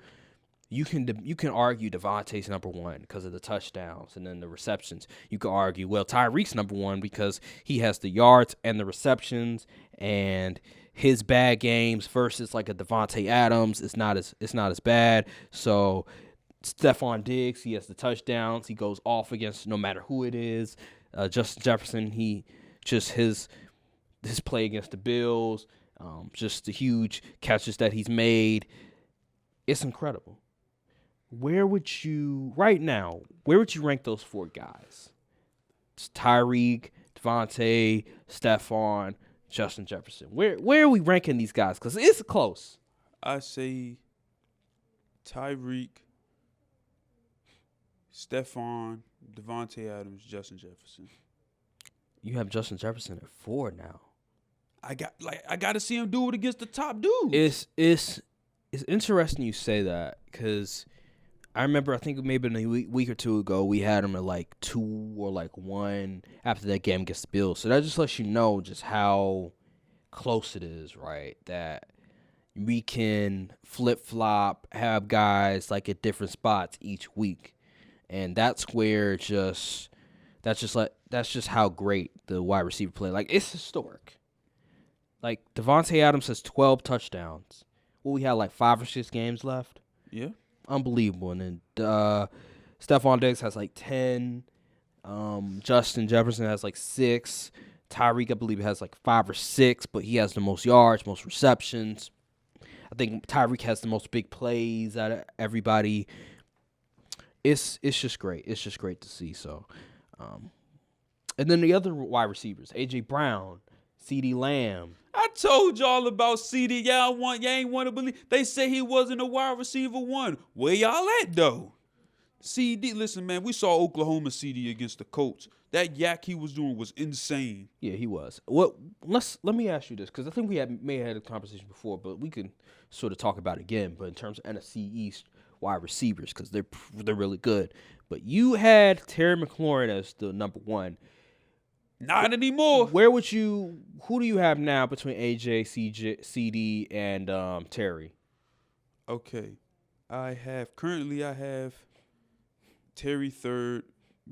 you can argue Devontae's number 1 because of the touchdowns and then the receptions. You can argue, well, Tyreek's number 1 because he has the yards and the receptions, and his bad games versus like a Devontae Adams is not as bad. So Stephon Diggs, he has the touchdowns. He goes off against no matter who it is. Justin Jefferson, his play against the Bills, just the huge catches that he's made. It's incredible. Where would you rank those 4 guys? It's Tyreek, Devontae, Stephon, Justin Jefferson. Where are we ranking these guys? Because it's close. I say Tyreek, Stephon, Devontae Adams, Justin Jefferson. You have Justin Jefferson at 4 now. I got to see him do it against the top dudes. It's interesting you say that because I remember I think maybe a week or 2 ago we had him at like 2 or like 1 after that game against the Bills. So that just lets you know just how close it is, right? That we can flip-flop, have guys like at different spots each week. And that's where that's just how great the wide receiver play. Like it's historic. Like Devontae Adams has 12 touchdowns. Well, we had like 5 or 6 games left. Yeah. Unbelievable. And then Stephon Diggs has like 10. Justin Jefferson has like 6. Tyreek, I believe, has like 5 or 6, but he has the most yards, most receptions. I think Tyreek has the most big plays out of everybody. It's just great. It's just great to see. So, and then the other wide receivers, A.J. Brown, CeeDee Lamb. I told y'all about CD. Y'all ain't want to believe. They say he wasn't a wide receiver 1. Where y'all at though? CD, listen, man, we saw Oklahoma CD against the Colts. That yak he was doing was insane. Yeah, he was. Let me ask you this, because I think we may have had a conversation before, but we can sort of talk about it again. But in terms of NFC East wide receivers, because they're really good. But you had Terry McLaurin as the number 1. Not anymore. Who do you have now between AJ, CJ, CD, and Terry? Okay. I have Terry 3rd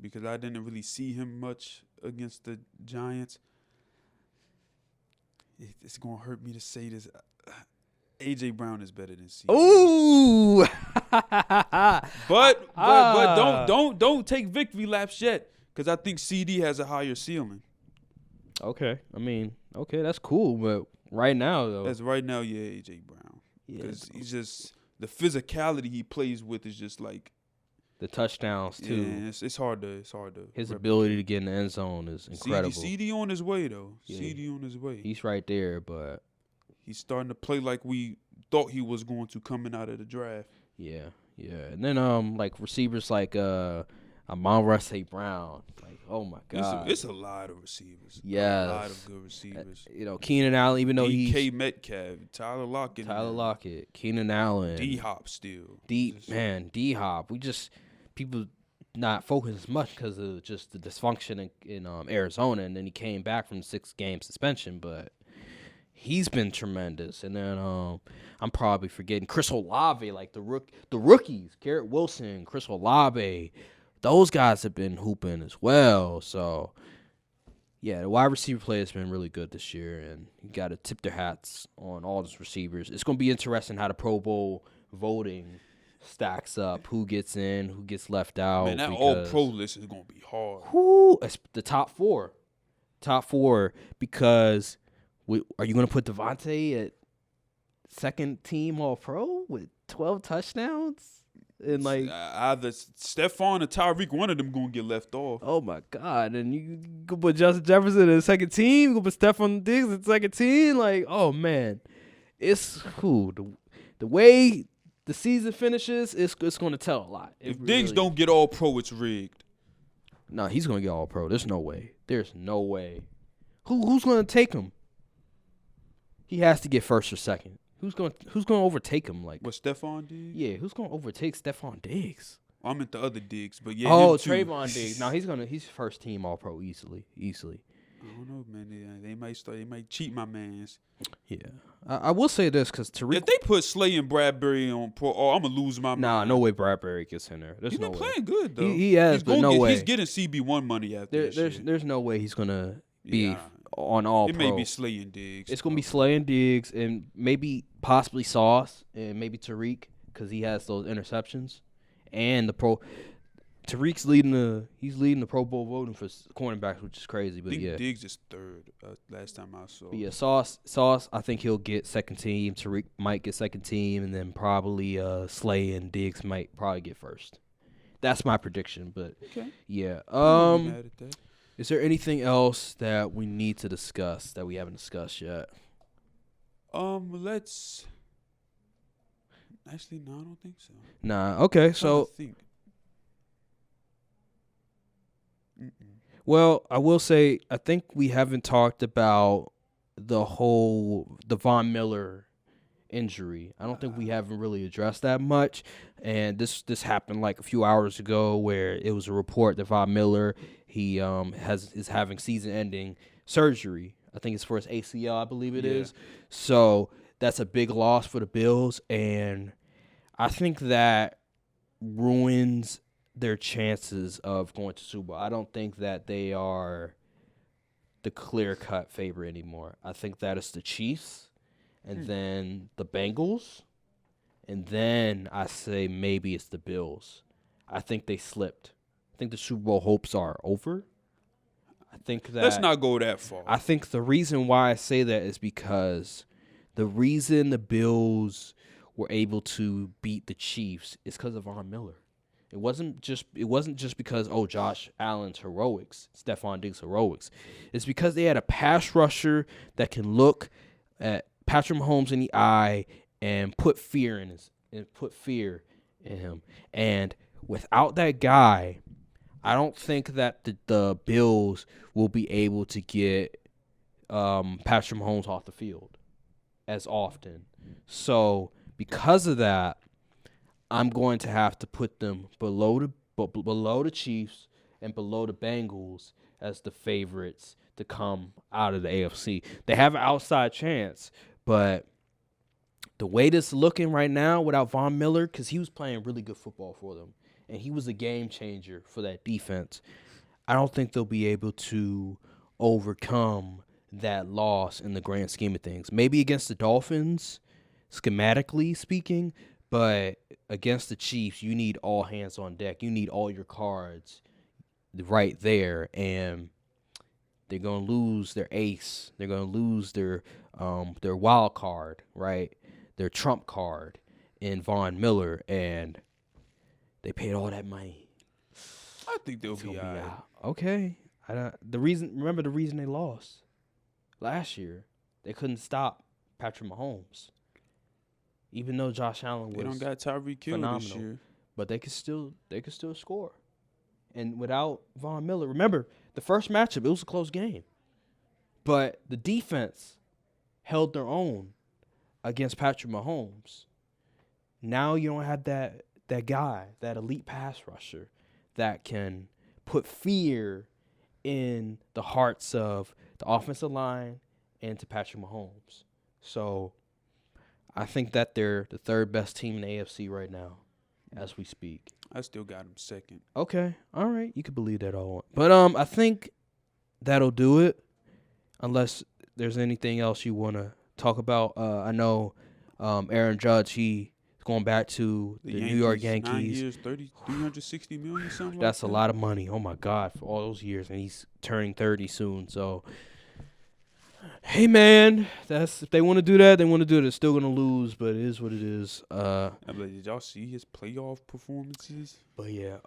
because I didn't really see him much against the Giants. It's going to hurt me to say this. AJ Brown is better than CD. Ooh. but don't take victory laps yet, because I think CD has a higher ceiling. Okay, I mean, that's cool, but right now though. That's right now, yeah, AJ Brown. Because he's just the physicality he plays with is just like the touchdowns too. Yeah, it's hard to. His replicate. ability to get in the end zone is incredible. CD on his way though. Yeah. CD on his way. He's right there, but he's starting to play like we thought he was going to coming out of the draft. Yeah. And then like receivers like Amon-Ra St. Brown. Like, oh my God. It's a lot of receivers. Yes. A lot of good receivers. Keenan Allen, even though DK Metcalf, Tyler Lockett, Keenan Allen. D-Hop still. D-Hop. People not focus as much because of just the dysfunction in Arizona, and then he came back from the 6-game suspension. But he's been tremendous. And then I'm probably forgetting Chris Olave, like the rookies, Garrett Wilson, Chris Olave. Those guys have been hooping as well. So, yeah, the wide receiver play has been really good this year, and you got to tip their hats on all those receivers. It's going to be interesting how the Pro Bowl voting stacks up, who gets in, who gets left out. Man, that all-pro list is going to be hard. It's the top four. Because are you going to put Devontae at second team all-pro with 12 touchdowns? And either Stephon or Tyreek, one of them going to get left off. Oh, my God. And you go put Justin Jefferson in the second team, go put Stephon Diggs in the second team. Like, oh, man. It's cool. The way the season finishes, it's going to tell a lot. If Diggs don't get all pro, it's rigged. No, he's going to get all pro. There's no way. Who's going to take him? He has to get first or second. Who's going to overtake him? Like what, Stephon Diggs? Yeah, who's going to overtake Stephon Diggs? I meant the other Diggs, but yeah. Oh, Trayvon Diggs. No, he's first team all pro easily. I don't know, man. They might cheat my mans. Yeah, I will say this because Tariq. If they put Slay and Bradbury on pro, I'm gonna lose my mind. Nah, no way Bradbury gets in there. He's been playing good though. He has, but no way. He's getting CB1 money after there's no way he's gonna be on all pro. It may be Slay and Diggs. It's gonna be Slay and Diggs, and maybe possibly Sauce, and maybe Tariq because he has those interceptions, and the pro. Tariq's leading the Pro Bowl voting for cornerbacks, which is crazy. But yeah, Diggs is third. Last time I saw. But yeah, Sauce. I think he'll get second team. Tariq might get second team, and then probably Slay and Diggs might probably get first. That's my prediction. But okay. Yeah. I'm not mad at that. Is there anything else that we need to discuss that we haven't discussed yet? Let's. Actually, no, I don't think so. Nah. Okay. So. Well, I will say I think we haven't talked about the Von Miller injury. I don't think we haven't really addressed that much. And this happened like a few hours ago where it was a report that Von Miller is having season-ending surgery. I think it's for his ACL, I believe it is. So that's a big loss for the Bills, and I think that ruins their chances of going to Super Bowl. I don't think that they are the clear-cut favorite anymore. I think that it's the Chiefs, and then the Bengals, and then I say maybe it's the Bills. I think they slipped. I think the Super Bowl hopes are over. I think that... Let's not go that far. I think the reason why I say that is because the reason the Bills were able to beat the Chiefs is because of Von Miller. It wasn't just because Josh Allen's heroics, Stephon Diggs' heroics. It's because they had a pass rusher that can look at Patrick Mahomes in the eye and put fear in him. And without that guy, I don't think that the Bills will be able to get Patrick Mahomes off the field as often. So because of that, I'm going to have to put them below the Chiefs and below the Bengals as the favorites to come out of the AFC. They have an outside chance, but the way this is looking right now without Von Miller, because he was playing really good football for them, and he was a game changer for that defense, I don't think they'll be able to overcome that loss in the grand scheme of things. Maybe against the Dolphins, schematically speaking, but against the Chiefs, you need all hands on deck. You need all your cards right there, and they're going to lose their ace. They're going to lose their wild card, right? Their trump card in Von Miller, and they paid all that money. I think they'll be all right. Okay. Remember the reason they lost last year? They couldn't stop Patrick Mahomes. Even though Josh Allen was they don't got Tyreek Hill this year, but they could still score. And without Von Miller, remember the first matchup, it was a close game, but the defense held their own against Patrick Mahomes. Now you don't have that guy, that elite pass rusher, that can put fear in the hearts of the offensive line and to Patrick Mahomes. So I think that they're the third best team in the AFC right now as we speak. I still got them second. Okay. All right. You can believe that all. But I think that'll do it unless there's anything else you want to talk about. I know Aaron Judge, he's going back to the New York Yankees. 9 years, $360 million, something That's like a lot of money. Oh, my God, for all those years. And he's turning 30 soon. So, hey, man, if they want to do that, they want to do it. They're still going to lose, but it is what it is. I'm like, did y'all see his playoff performances? But, yeah,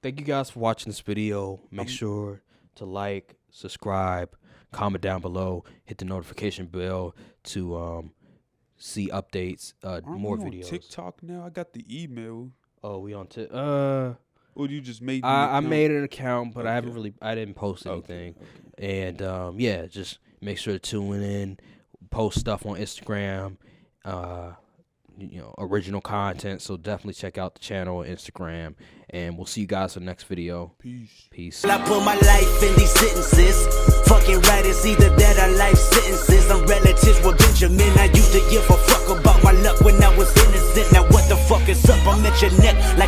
thank you guys for watching this video. Make sure to like, subscribe, comment down below, hit the notification bell to see updates, more we videos. On TikTok now, I got the email. Oh, we on Or you just made? I made an account, but Okay. I didn't post anything. Okay. And yeah, just make sure to tune in, post stuff on Instagram, original content. So definitely check out the channel on Instagram, and we'll see you guys in the next video. Peace. I put my life in these sentences. Fucking right, it's either that or life sentences. I'm relatives with Benjamin. I used to give a fuck about my luck when I was innocent. Now what the fuck is up? I'm at your neck like